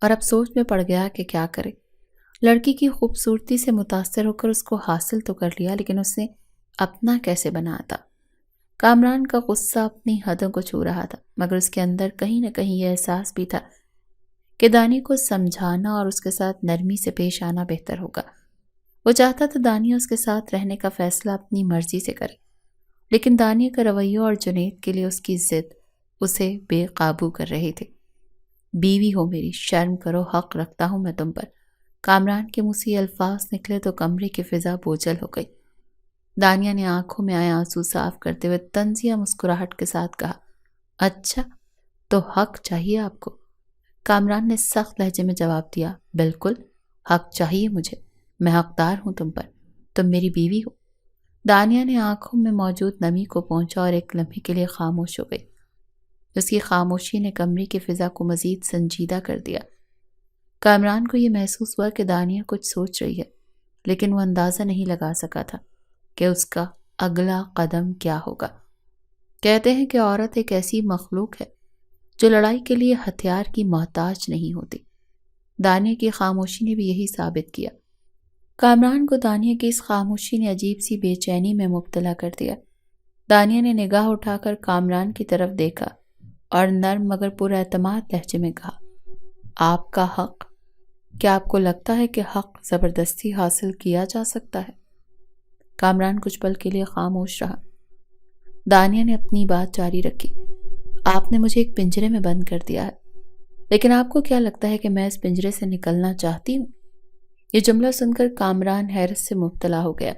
اور اب سوچ میں پڑ گیا کہ کیا کرے۔ لڑکی کی خوبصورتی سے متاثر ہو کر اس کو حاصل تو کر لیا، لیکن اس نے اپنا کیسے بنایا تھا؟ کامران کا غصہ اپنی حدوں کو چھو رہا تھا، مگر اس کے اندر کہیں نہ کہیں یہ احساس بھی تھا کہ دانی کو سمجھانا اور اس کے ساتھ نرمی سے پیش آنا بہتر ہوگا۔ وہ چاہتا تھا دانیہ اس کے ساتھ رہنے کا فیصلہ اپنی مرضی سے کرے، لیکن دانیہ کا رویہ اور جنید کے لیے اس کی ضد اسے بے قابو کر رہی تھی۔ بیوی ہو میری، شرم کرو، حق رکھتا ہوں میں تم پر۔ کامران کے منہ سے یہ الفاظ نکلے تو کمرے کی فضا بوجھل ہو گئی۔ دانیہ نے آنکھوں میں آئے آنسو صاف کرتے ہوئے طنزیہ مسکراہٹ کے ساتھ کہا اچھا تو حق چاہیے آپ کو؟ کامران نے سخت لہجے میں جواب دیا بالکل، حق چاہیے مجھے، میں حقدار ہوں تم پر، تم میری بیوی ہو۔ دانیہ نے آنکھوں میں موجود نمی کو پہنچا اور ایک لمحے کے لیے خاموش ہو گئی۔ اس کی خاموشی نے کمرے کی فضا کو مزید سنجیدہ کر دیا۔ کامران کو یہ محسوس ہوا کہ دانیہ کچھ سوچ رہی ہے، لیکن وہ اندازہ نہیں لگا سکا تھا کہ اس کا اگلا قدم کیا ہوگا۔ کہتے ہیں کہ عورت ایک ایسی مخلوق ہے جو لڑائی کے لیے ہتھیار کی محتاج نہیں ہوتی۔ دانیہ کی خاموشی نے بھی یہی ثابت کیا۔ کامران کو دانیہ کی اس خاموشی نے عجیب سی بے چینی میں مبتلا کر دیا۔ دانیہ نے نگاہ اٹھا کر کامران کی طرف دیکھا اور نرم مگر پر اعتماد لہجے میں کہا آپ کا حق؟ کیا آپ کو لگتا ہے کہ حق زبردستی حاصل کیا جا سکتا ہے؟ کامران کچھ پل کے لیے خاموش رہا۔ دانیہ نے اپنی بات جاری رکھی آپ نے مجھے ایک پنجرے میں بند کر دیا ہے، لیکن آپ کو کیا لگتا ہے کہ میں اس پنجرے سے نکلنا چاہتی ہوں؟ یہ جملہ سن کر کامران حیرت سے مبتلا ہو گیا۔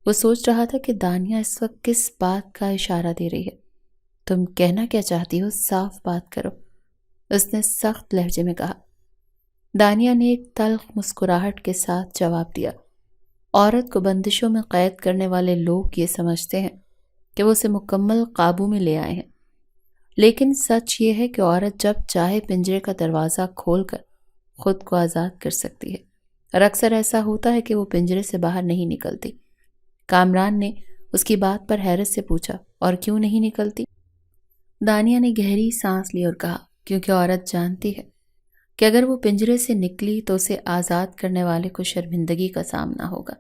وہ سوچ رہا تھا کہ دانیہ اس وقت کس بات کا اشارہ دے رہی ہے۔ تم کہنا کیا چاہتی ہو؟ صاف بات کرو، اس نے سخت لہجے میں کہا۔ دانیہ نے ایک تلخ مسکراہٹ کے ساتھ جواب دیا عورت کو بندشوں میں قید کرنے والے لوگ یہ سمجھتے ہیں کہ وہ اسے مکمل قابو میں لے آئے ہیں، لیکن سچ یہ ہے کہ عورت جب چاہے پنجرے کا دروازہ کھول کر خود کو آزاد کر سکتی ہے، اور اکثر ایسا ہوتا ہے کہ وہ پنجرے سے باہر نہیں نکلتی۔ کامران نے اس کی بات پر حیرت سے پوچھا اور کیوں نہیں نکلتی؟ دانیہ نے گہری سانس لی اور کہا کیونکہ عورت جانتی ہے کہ اگر وہ پنجرے سے نکلی تو اسے آزاد کرنے والے کو شرمندگی کا سامنا ہوگا،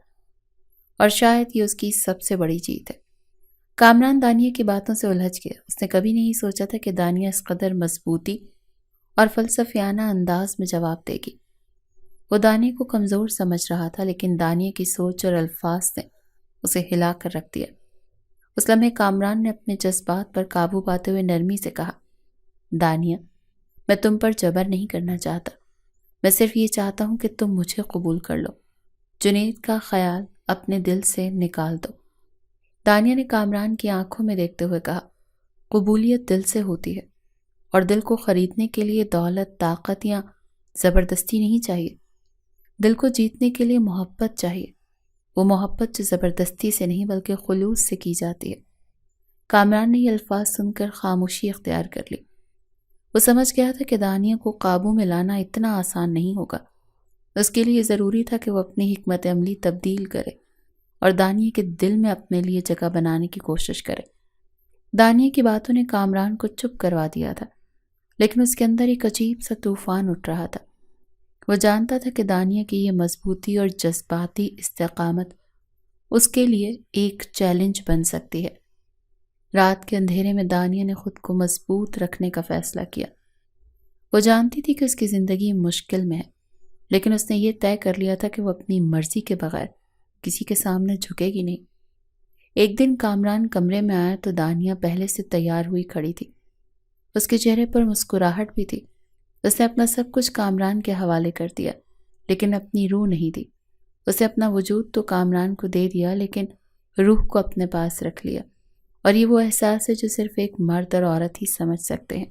اور شاید یہ اس کی سب سے بڑی جیت ہے۔ کامران دانیہ کی باتوں سے الجھ گیا۔ اس نے کبھی نہیں سوچا تھا کہ دانیہ اس قدر مضبوطی اور فلسفیانہ انداز میں جواب دے گی۔ وہ دانیہ کو کمزور سمجھ رہا تھا، لیکن دانیہ کی سوچ اور الفاظ نے اسے ہلا کر رکھ دیا۔ اس لمحے کامران نے اپنے جذبات پر قابو پاتے ہوئے نرمی سے کہا دانیہ میں تم پر جبر نہیں کرنا چاہتا، میں صرف یہ چاہتا ہوں کہ تم مجھے قبول کر لو، جنید کا خیال اپنے دل سے نکال دو۔ دانیہ نے کامران کی آنکھوں میں دیکھتے ہوئے کہا قبولیت دل سے ہوتی ہے، اور دل کو خریدنے کے لیے دولت، طاقت یا زبردستی نہیں چاہیے۔ دل کو جیتنے کے لیے محبت چاہیے، وہ محبت جو زبردستی سے نہیں بلکہ خلوص سے کی جاتی ہے۔ کامران نے یہ الفاظ سن کر خاموشی اختیار کر لی۔ وہ سمجھ گیا تھا کہ دانیہ کو قابو میں لانا اتنا آسان نہیں ہوگا۔ اس کے لیے ضروری تھا کہ وہ اپنی حکمت عملی تبدیل کرے اور دانیہ کے دل میں اپنے لیے جگہ بنانے کی کوشش کرے۔ دانیہ کی باتوں نے کامران کو چپ کروا دیا تھا، لیکن اس کے اندر ایک عجیب سا طوفان اٹھ رہا تھا۔ وہ جانتا تھا کہ دانیہ کی یہ مضبوطی اور جذباتی استقامت اس کے لیے ایک چیلنج بن سکتی ہے۔ رات کے اندھیرے میں دانیہ نے خود کو مضبوط رکھنے کا فیصلہ کیا۔ وہ جانتی تھی کہ اس کی زندگی مشکل میں ہے، لیکن اس نے یہ طے کر لیا تھا کہ وہ اپنی مرضی کے بغیر کسی کے سامنے جھکے گی نہیں۔ ایک دن کامران کمرے میں آیا تو دانیہ پہلے سے تیار ہوئی کھڑی تھی۔ اس کے چہرے پر مسکراہٹ بھی تھی۔ اس نے اپنا سب کچھ کامران کے حوالے کر دیا، لیکن اپنی روح نہیں دی۔ اسے اپنا وجود تو کامران کو دے دیا، لیکن روح کو اپنے پاس رکھ لیا، اور یہ وہ احساس ہے جو صرف ایک مرد اور عورت ہی سمجھ سکتے ہیں۔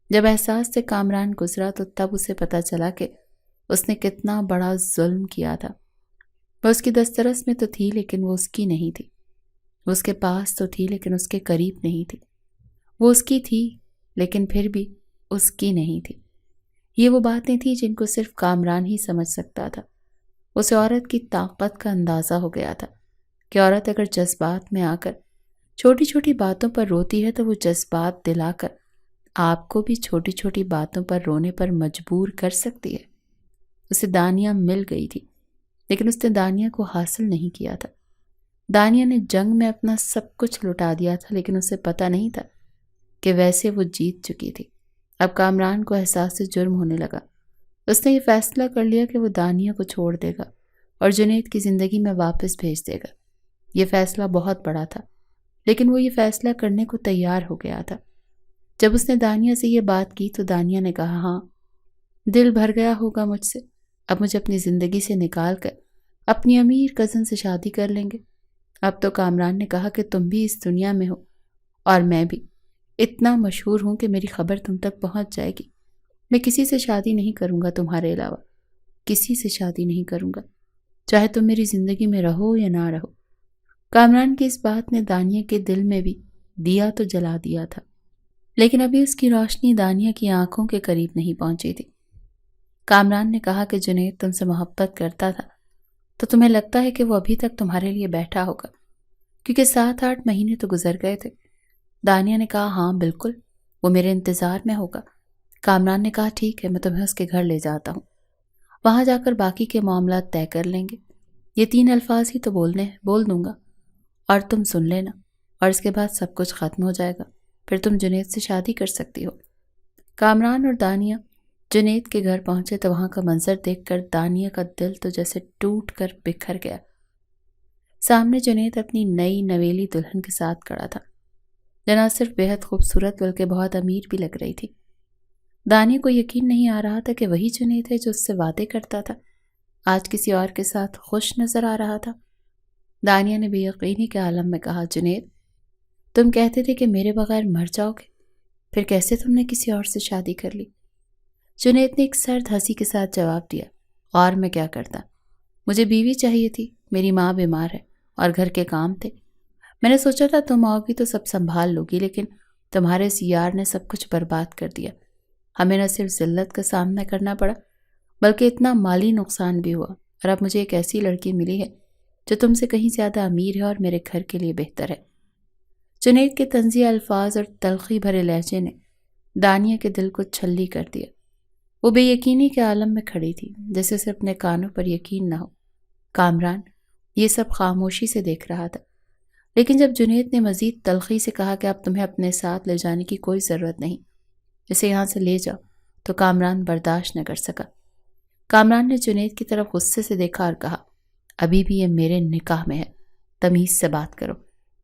جب احساس سے کامران گزرا تو تب اسے پتا چلا کہ اس نے کتنا بڑا ظلم کیا تھا۔ وہ اس کی دسترس میں تو تھی، لیکن وہ اس کی نہیں تھی۔ وہ اس کے پاس تو تھی، لیکن اس کے قریب نہیں تھی۔ وہ اس کی تھی، لیکن پھر بھی اس کی نہیں تھی۔ یہ وہ باتیں تھیں جن کو صرف کامران ہی سمجھ سکتا تھا۔ اسے عورت کی طاقت کا اندازہ ہو گیا تھا کہ عورت اگر جذبات میں آ کر چھوٹی چھوٹی باتوں پر روتی ہے تو وہ جذبات دلا کر آپ کو بھی چھوٹی چھوٹی باتوں پر رونے پر مجبور کر سکتی ہے۔ اسے دانیہ مل گئی تھی، لیکن اس نے دانیہ کو حاصل نہیں کیا تھا۔ دانیہ نے جنگ میں اپنا سب کچھ لٹا دیا تھا، لیکن اسے پتہ نہیں تھا کہ ویسے وہ جیت چکی تھی۔ اب کامران کو احساس جرم ہونے لگا۔ اس نے یہ فیصلہ کر لیا کہ وہ دانیہ کو چھوڑ دے گا اور جنید کی زندگی میں واپس بھیج دے گا۔ یہ فیصلہ بہت بڑا تھا، لیکن وہ یہ فیصلہ کرنے کو تیار ہو گیا تھا۔ جب اس نے دانیہ سے یہ بات کی تو دانیہ نے کہا، ہاں، دل بھر گیا ہوگا مجھ سے، اب مجھے اپنی زندگی سے نکال کر اپنی امیر کزن سے شادی کر لیں گے۔ اب تو کامران نے کہا کہ تم بھی اس دنیا میں ہو اور میں بھی اتنا مشہور ہوں کہ میری خبر تم تک پہنچ جائے گی۔ میں کسی سے شادی نہیں کروں گا تمہارے علاوہ، کسی سے شادی نہیں کروں گا، چاہے تم میری زندگی میں رہو یا نہ رہو۔ کامران کی اس بات نے دانیہ کے دل میں بھی دیا تو جلا دیا تھا، لیکن ابھی اس کی روشنی دانیہ کی آنکھوں کے قریب نہیں پہنچی تھی۔ کامران نے کہا کہ جنید تم سے محبت کرتا تھا تو تمہیں لگتا ہے کہ وہ ابھی تک تمہارے لیے بیٹھا ہوگا، کیونکہ 7-8 مہینے تو گزر گئے تھے۔ دانیہ نے کہا، ہاں بالکل، وہ میرے انتظار میں ہوگا۔ کامران نے کہا، ٹھیک ہے، میں تمہیں اس کے گھر لے جاتا ہوں، وہاں جا کر باقی کے معاملات طے کر لیں گے۔ یہ 3 الفاظ ہی تو بولنے ہیں، بول دوں گا اور تم سن لینا، اور اس کے بعد سب کچھ ختم ہو جائے گا، پھر تم جنید سے شادی کر سکتی ہو۔ کامران اور دانیہ جنید کے گھر پہنچے تو وہاں کا منظر دیکھ کر دانیہ کا دل تو جیسے ٹوٹ کر بکھر گیا۔ سامنے جنید اپنی نئی نویلی دلہن کے ساتھ کھڑا تھا، جو نہ صرف بے حد خوبصورت بلکہ بہت امیر بھی لگ رہی تھی۔ دانیہ کو یقین نہیں آ رہا تھا کہ وہی جنید ہے جو اس سے وعدے کرتا تھا، آج کسی اور کے ساتھ خوش نظر آ رہا تھا۔ دانیہ نے بے یقینی کے عالم میں کہا، جنید، تم کہتے تھے کہ میرے بغیر مر جاؤ گے، پھر کیسے تم نے کسی اور سے شادی کر لی؟ جنید نے ایک سرد ہنسی کے ساتھ جواب دیا، اور میں کیا کرتا، مجھے بیوی چاہیے تھی، میری ماں بیمار ہے اور گھر کے کام تھے۔ میں نے سوچا تھا تم آؤ گی تو سب سنبھال لوگی، لیکن تمہارے اس یار نے سب کچھ برباد کر دیا۔ ہمیں نہ صرف ذلت کا سامنا کرنا پڑا بلکہ اتنا مالی نقصان بھی ہوا، اور اب مجھے ایک ایسی لڑکی ملی ہے جو تم سے کہیں زیادہ امیر ہے اور میرے گھر کے لیے بہتر ہے۔ جنید کے طنزیہ الفاظ اور تلخی بھرے لہجے نے دانیہ کے دل کو چھلی کر دیا۔ وہ بے یقینی کے عالم میں کھڑی تھی، جیسے اسے اپنے کانوں پر یقین نہ ہو۔ کامران یہ سب خاموشی سے دیکھ رہا تھا، لیکن جب جنید نے مزید تلخی سے کہا کہ اب تمہیں اپنے ساتھ لے جانے کی کوئی ضرورت نہیں، اسے یہاں سے لے جاؤ، تو کامران برداشت نہ کر سکا۔ کامران نے جنید کی طرف غصے سے دیکھا اور کہا، ابھی بھی یہ میرے نکاح میں ہے، تمیز سے بات کرو،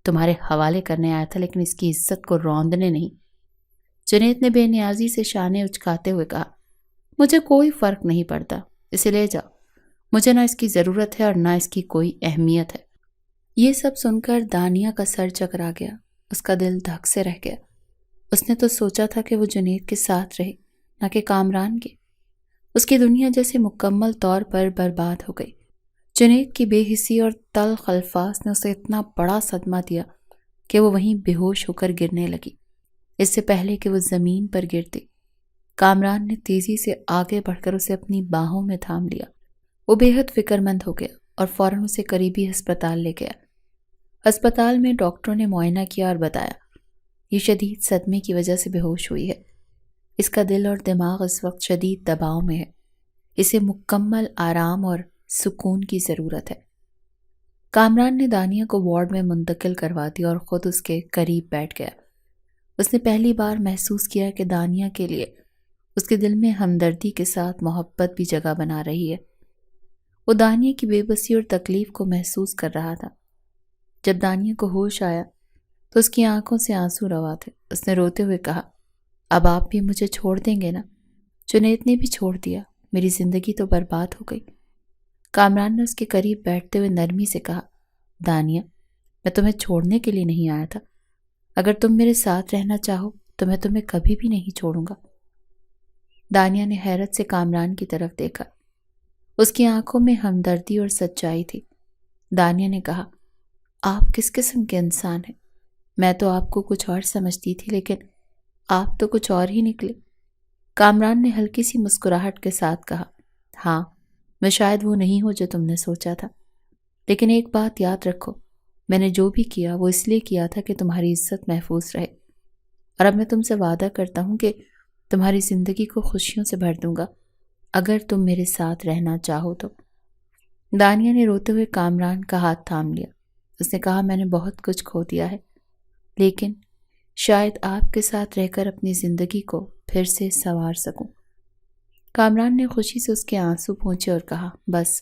تمہارے حوالے کرنے آیا تھا لیکن اس کی عزت کو روندنے نہیں۔ جنید نے بے نیازی سے شانے اچکاتے ہوئے کہا، مجھے کوئی فرق نہیں پڑتا، اسے لے جاؤ، مجھے نہ اس کی ضرورت ہے اور نہ اس کی کوئی اہمیت ہے۔ یہ سب سن کر دانیہ کا سر چکرا گیا، اس کا دل دھک سے رہ گیا۔ اس نے تو سوچا تھا کہ وہ جنید کے ساتھ رہے، نہ کہ کامران کے۔ اس کی دنیا جیسے مکمل طور پر برباد ہو گئی۔ جنید کی بے حسی اور تلخ الفاظ نے اسے اتنا بڑا صدمہ دیا کہ وہ وہیں بے ہوش ہو کر گرنے لگی۔ اس سے پہلے کہ وہ زمین پر گرتی، کامران نے تیزی سے آگے بڑھ کر اسے اپنی باہوں میں تھام لیا۔ وہ بے حد فکر مند ہو گیا اور فوراً اسے قریبی ہسپتال لے گیا۔ ہسپتال میں ڈاکٹروں نے معائنہ کیا اور بتایا، یہ شدید صدمے کی وجہ سے بے ہوش ہوئی ہے۔ اس کا دل اور دماغ اس وقت شدید دباؤ میں ہے۔ اسے مکمل آرام اور سکون کی ضرورت ہے۔ کامران نے دانیہ کو وارڈ میں منتقل کروا دیا اور خود اس کے قریب بیٹھ گیا۔ اس نے پہلی بار محسوس کیا کہ دانیہ کے لیے اس کے دل میں ہمدردی کے ساتھ محبت بھی جگہ بنا رہی ہے۔ وہ دانیہ کی بے بسی اور تکلیف کو محسوس کر رہا تھا۔ جب دانیہ کو ہوش آیا تو اس کی آنکھوں سے آنسو روا تھے۔ اس نے روتے ہوئے کہا، اب آپ بھی مجھے چھوڑ دیں گے نا؟ جنید نے بھی چھوڑ دیا، میری زندگی تو برباد ہو گئی۔ کامران نے اس کے قریب بیٹھتے ہوئے نرمی سے کہا، دانیہ، میں تمہیں چھوڑنے کے لیے نہیں آیا تھا۔ اگر تم میرے ساتھ رہنا چاہو تو میں تمہیں کبھی بھی نہیں چھوڑوں گا۔ دانیہ نے حیرت سے کامران کی طرف دیکھا۔ اس کی آنکھوں میں ہمدردی اور سچائی تھی۔ دانیہ نے کہا، آپ کس قسم کے انسان ہیں؟ میں تو آپ کو کچھ اور سمجھتی تھی، لیکن آپ تو کچھ اور ہی نکلے۔ کامران نے ہلکی سی مسکراہٹ کے ساتھ کہا، ہاں، میں شاید وہ نہیں ہوں جو تم نے سوچا تھا، لیکن ایک بات یاد رکھو، میں نے جو بھی کیا وہ اس لیے کیا تھا کہ تمہاری عزت محفوظ رہے، اور اب میں تم سے وعدہ کرتا ہوں کہ تمہاری زندگی کو خوشیوں سے بھر دوں گا اگر تم میرے ساتھ رہنا چاہو تو۔ دانیہ نے روتے ہوئے کامران کا ہاتھ تھام لیا۔ اس نے کہا، میں نے بہت کچھ کھو دیا ہے، لیکن شاید آپ کے ساتھ رہ کر اپنی زندگی کو پھر سے سنوار سکوں۔ کامران نے خوشی سے اس کے آنسو پونچھے اور کہا، بس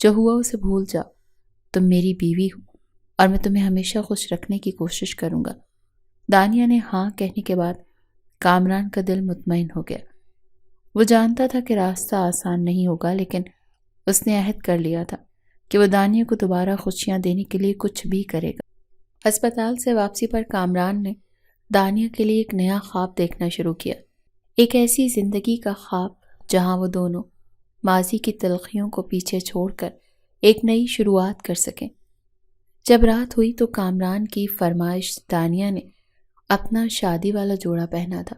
جو ہوا اسے بھول جاؤ، تم میری بیوی ہو اور میں تمہیں ہمیشہ خوش رکھنے کی کوشش کروں گا۔ دانیہ نے ہاں کہنے کے بعد کامران کا دل مطمئن ہو گیا۔ وہ جانتا تھا کہ راستہ آسان نہیں ہوگا، لیکن اس نے عہد کر لیا تھا کہ وہ دانیہ کو دوبارہ خوشیاں دینے کے لیے کچھ بھی کرے گا۔ ہسپتال سے واپسی پر کامران نے دانیہ کے لیے ایک نیا خواب دیکھنا شروع کیا، ایک ایسی زندگی کا خواب جہاں وہ دونوں ماضی کی تلخیوں کو پیچھے چھوڑ کر ایک نئی شروعات کر سکیں۔ جب رات ہوئی تو کامران کی فرمائش دانیہ نے اپنا شادی والا جوڑا پہنا تھا۔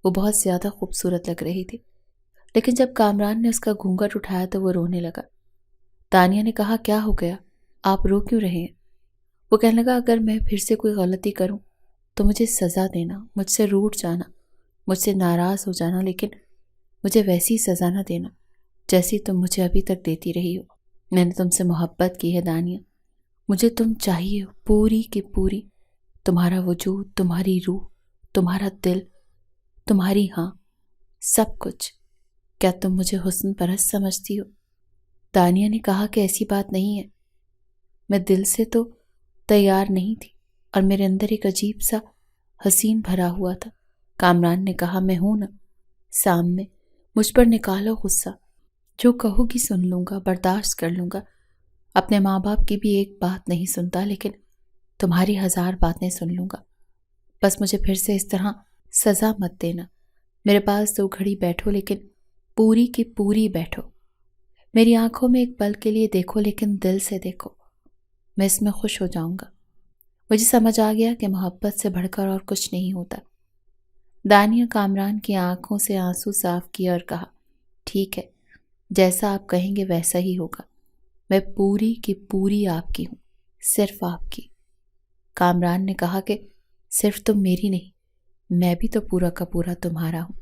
وہ بہت زیادہ خوبصورت لگ رہی تھی، لیکن جب کامران نے اس کا گھونگھٹ اٹھایا تو وہ رونے لگا۔ دانیہ نے کہا، کیا ہو گیا؟ آپ رو کیوں رہے ہیں؟ وہ کہنے لگا، اگر میں پھر سے کوئی غلطی کروں تو مجھے سزا دینا، مجھ سے روٹھ جانا، مجھ سے ناراض ہو جانا، لیکن مجھے ویسی سزا نہ دینا جیسی تم مجھے ابھی تک دیتی رہی ہو۔ میں نے تم سے محبت کی ہے دانیہ، مجھے تم چاہیے پوری کی پوری، تمہارا وجود، تمہاری روح، تمہارا دل، تمہاری ہاں، سب کچھ۔ کیا تم مجھے حسن پرست سمجھتی ہو؟ دانیہ نے کہا کہ ایسی بات نہیں ہے، میں دل سے تو تیار نہیں تھی اور میرے اندر ایک عجیب سا حسین بھرا ہوا تھا۔ کامران نے کہا، میں ہوں نا سامنے، مجھ پر نکالو غصہ، جو کہو گی سن لوں گا، برداشت کر لوں گا۔ اپنے ماں باپ کی بھی ایک بات نہیں سنتا، لیکن تمہاری 1000 باتیں سن لوں گا۔ بس مجھے پھر سے اس طرح سزا مت دینا۔ میرے پاس 2 گھڑی بیٹھو، لیکن پوری کی پوری بیٹھو۔ میری آنکھوں میں ایک پل کے لیے دیکھو، لیکن دل سے دیکھو، میں اس میں خوش ہو جاؤں گا۔ مجھے سمجھ آ گیا کہ محبت سے بڑھ کر اور کچھ نہیں ہوتا۔ دانیہ کامران کی آنکھوں سے آنسو صاف کیا اور کہا، ٹھیک ہے، جیسا آپ کہیں گے ویسا ہی ہوگا۔ میں پوری کی پوری آپ کی ہوں، صرف آپ کی۔ کامران نے کہا کہ صرف تم میری نہیں، میں بھی تو پورا کا پورا تمہارا ہوں،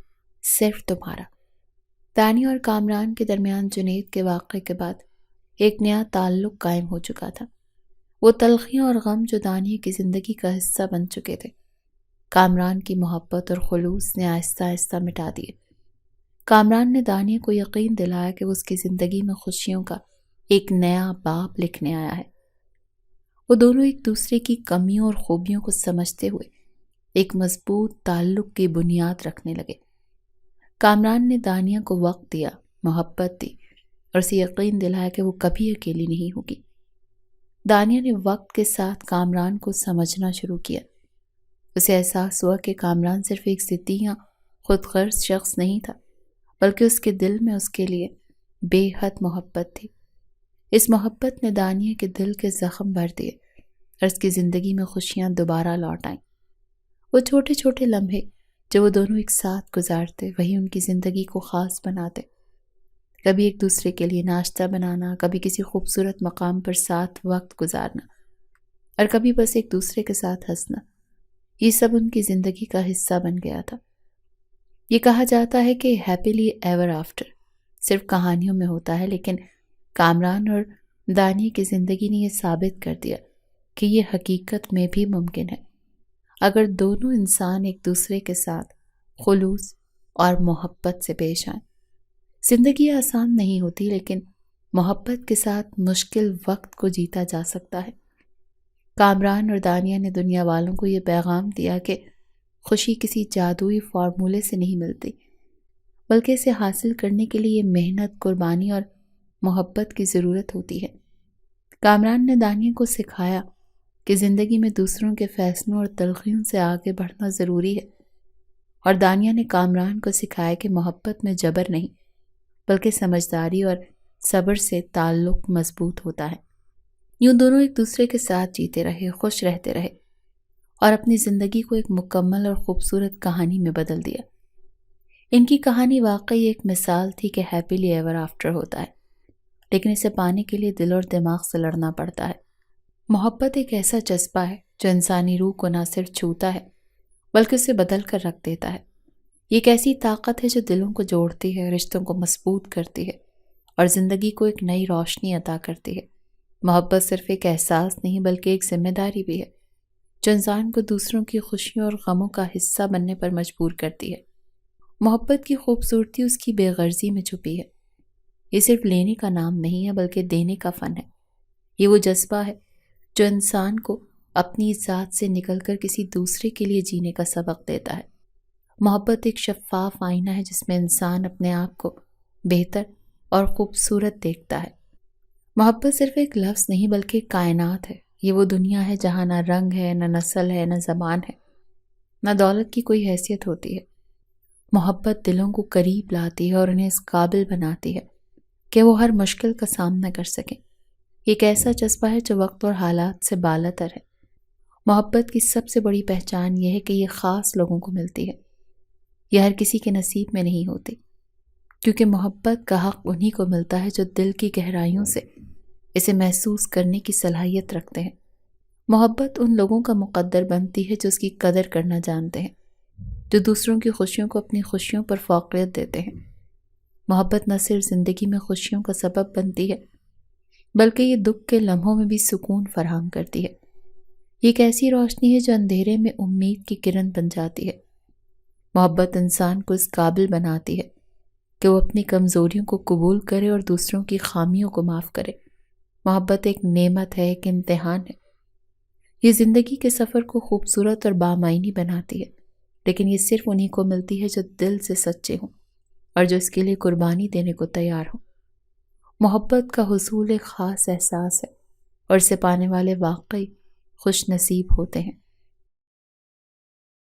صرف تمہارا۔ دانیہ اور کامران کے درمیان جنید کے واقعے کے بعد ایک نیا تعلق قائم ہو چکا تھا۔ وہ تلخیاں اور غم جو دانیہ کی زندگی کا حصہ بن چکے تھے، کامران کی محبت اور خلوص نے آہستہ آہستہ مٹا دیے۔ کامران نے دانیہ کو یقین دلایا کہ وہ اس کی زندگی میں خوشیوں کا ایک نیا باب لکھنے آیا ہے۔ وہ دونوں ایک دوسرے کی کمیوں اور خوبیوں کو سمجھتے ہوئے ایک مضبوط تعلق کی بنیاد رکھنے لگے۔ کامران نے دانیہ کو وقت دیا، محبت دی اور اسے یقین دلایا کہ وہ کبھی اکیلی نہیں ہوگی۔ دانیہ نے وقت کے ساتھ کامران کو سمجھنا شروع کیا۔ اسے احساس ہوا کہ کامران صرف ایک ضدی یا خود غرض شخص نہیں تھا، بلکہ اس کے دل میں اس کے لیے بے حد محبت تھی۔ اس محبت نے دانیہ کے دل کے زخم بھر دیے اور اس کی زندگی میں خوشیاں دوبارہ لوٹ آئیں۔ وہ چھوٹے چھوٹے لمحے جو وہ دونوں ایک ساتھ گزارتے وہی ان کی زندگی کو خاص بناتے۔ کبھی ایک دوسرے کے لیے ناشتہ بنانا، کبھی کسی خوبصورت مقام پر ساتھ وقت گزارنا، اور کبھی بس ایک دوسرے کے ساتھ ہنسنا، یہ سب ان کی زندگی کا حصہ بن گیا تھا۔ یہ کہا جاتا ہے کہ ہیپیلی ایور آفٹر صرف کہانیوں میں ہوتا ہے، لیکن کامران اور دانیہ کی زندگی نے یہ ثابت کر دیا کہ یہ حقیقت میں بھی ممکن ہے، اگر دونوں انسان ایک دوسرے کے ساتھ خلوص اور محبت سے پیش آئیں۔ زندگی آسان نہیں ہوتی، لیکن محبت کے ساتھ مشکل وقت کو جیتا جا سکتا ہے۔ کامران اور دانیہ نے دنیا والوں کو یہ پیغام دیا کہ خوشی کسی جادوئی فارمولے سے نہیں ملتی، بلکہ اسے حاصل کرنے کے لیے محنت، قربانی اور محبت کی ضرورت ہوتی ہے۔ کامران نے دانیہ کو سکھایا کہ زندگی میں دوسروں کے فیصلوں اور تلخیوں سے آگے بڑھنا ضروری ہے، اور دانیہ نے کامران کو سکھایا کہ محبت میں جبر نہیں بلکہ سمجھداری اور صبر سے تعلق مضبوط ہوتا ہے۔ یوں دونوں ایک دوسرے کے ساتھ جیتے رہے، خوش رہتے رہے اور اپنی زندگی کو ایک مکمل اور خوبصورت کہانی میں بدل دیا۔ ان کی کہانی واقعی ایک مثال تھی کہ ہیپیلی ایور آفٹر ہوتا ہے، لیکن اسے پانے کے لیے دل اور دماغ سے لڑنا پڑتا ہے۔ محبت ایک ایسا جذبہ ہے جو انسانی روح کو نہ صرف چھوتا ہے بلکہ اسے بدل کر رکھ دیتا ہے۔ یہ ایک ایسی طاقت ہے جو دلوں کو جوڑتی ہے، رشتوں کو مضبوط کرتی ہے اور زندگی کو ایک نئی روشنی عطا کرتی ہے۔ محبت صرف ایک احساس نہیں بلکہ ایک ذمہ داری بھی ہے جو انسان کو دوسروں کی خوشیوں اور غموں کا حصہ بننے پر مجبور کرتی ہے۔ محبت کی خوبصورتی اس کی بے غرضی میں چھپی ہے۔ یہ صرف لینے کا نام نہیں ہے بلکہ دینے کا فن ہے۔ یہ وہ جذبہ ہے جو انسان کو اپنی ذات سے نکل کر کسی دوسرے کے لیے جینے کا سبق دیتا ہے۔ محبت ایک شفاف آئینہ ہے جس میں انسان اپنے آپ کو بہتر اور خوبصورت دیکھتا ہے۔ محبت صرف ایک لفظ نہیں بلکہ ایک کائنات ہے۔ یہ وہ دنیا ہے جہاں نہ رنگ ہے، نہ نسل ہے، نہ زبان ہے، نہ دولت کی کوئی حیثیت ہوتی ہے۔ محبت دلوں کو قریب لاتی ہے اور انہیں اس قابل بناتی ہے کہ وہ ہر مشکل کا سامنا کر سکیں۔ ایک ایسا جذبہ ہے جو وقت اور حالات سے بالاتر ہے۔ محبت کی سب سے بڑی پہچان یہ ہے کہ یہ خاص لوگوں کو ملتی ہے، یہ ہر کسی کے نصیب میں نہیں ہوتی، کیونکہ محبت کا حق انہی کو ملتا ہے جو دل کی گہرائیوں سے اسے محسوس کرنے کی صلاحیت رکھتے ہیں۔ محبت ان لوگوں کا مقدر بنتی ہے جو اس کی قدر کرنا جانتے ہیں، جو دوسروں کی خوشیوں کو اپنی خوشیوں پر فوقیت دیتے ہیں۔ محبت نہ صرف زندگی میں خوشیوں کا سبب بنتی ہے بلکہ یہ دکھ کے لمحوں میں بھی سکون فراہم کرتی ہے۔ یہ ایک ایسی روشنی ہے جو اندھیرے میں امید کی کرن بن جاتی ہے۔ محبت انسان کو اس قابل بناتی ہے کہ وہ اپنی کمزوریوں کو قبول کرے اور دوسروں کی خامیوں کو معاف کرے۔ محبت ایک نعمت ہے، ایک امتحان ہے۔ یہ زندگی کے سفر کو خوبصورت اور بامعنی بناتی ہے، لیکن یہ صرف انہی کو ملتی ہے جو دل سے سچے ہوں اور جو اس کے لیے قربانی دینے کو تیار ہوں۔ محبت کا حصول ایک خاص احساس ہے اور اسے پانے والے واقعی خوش نصیب ہوتے ہیں۔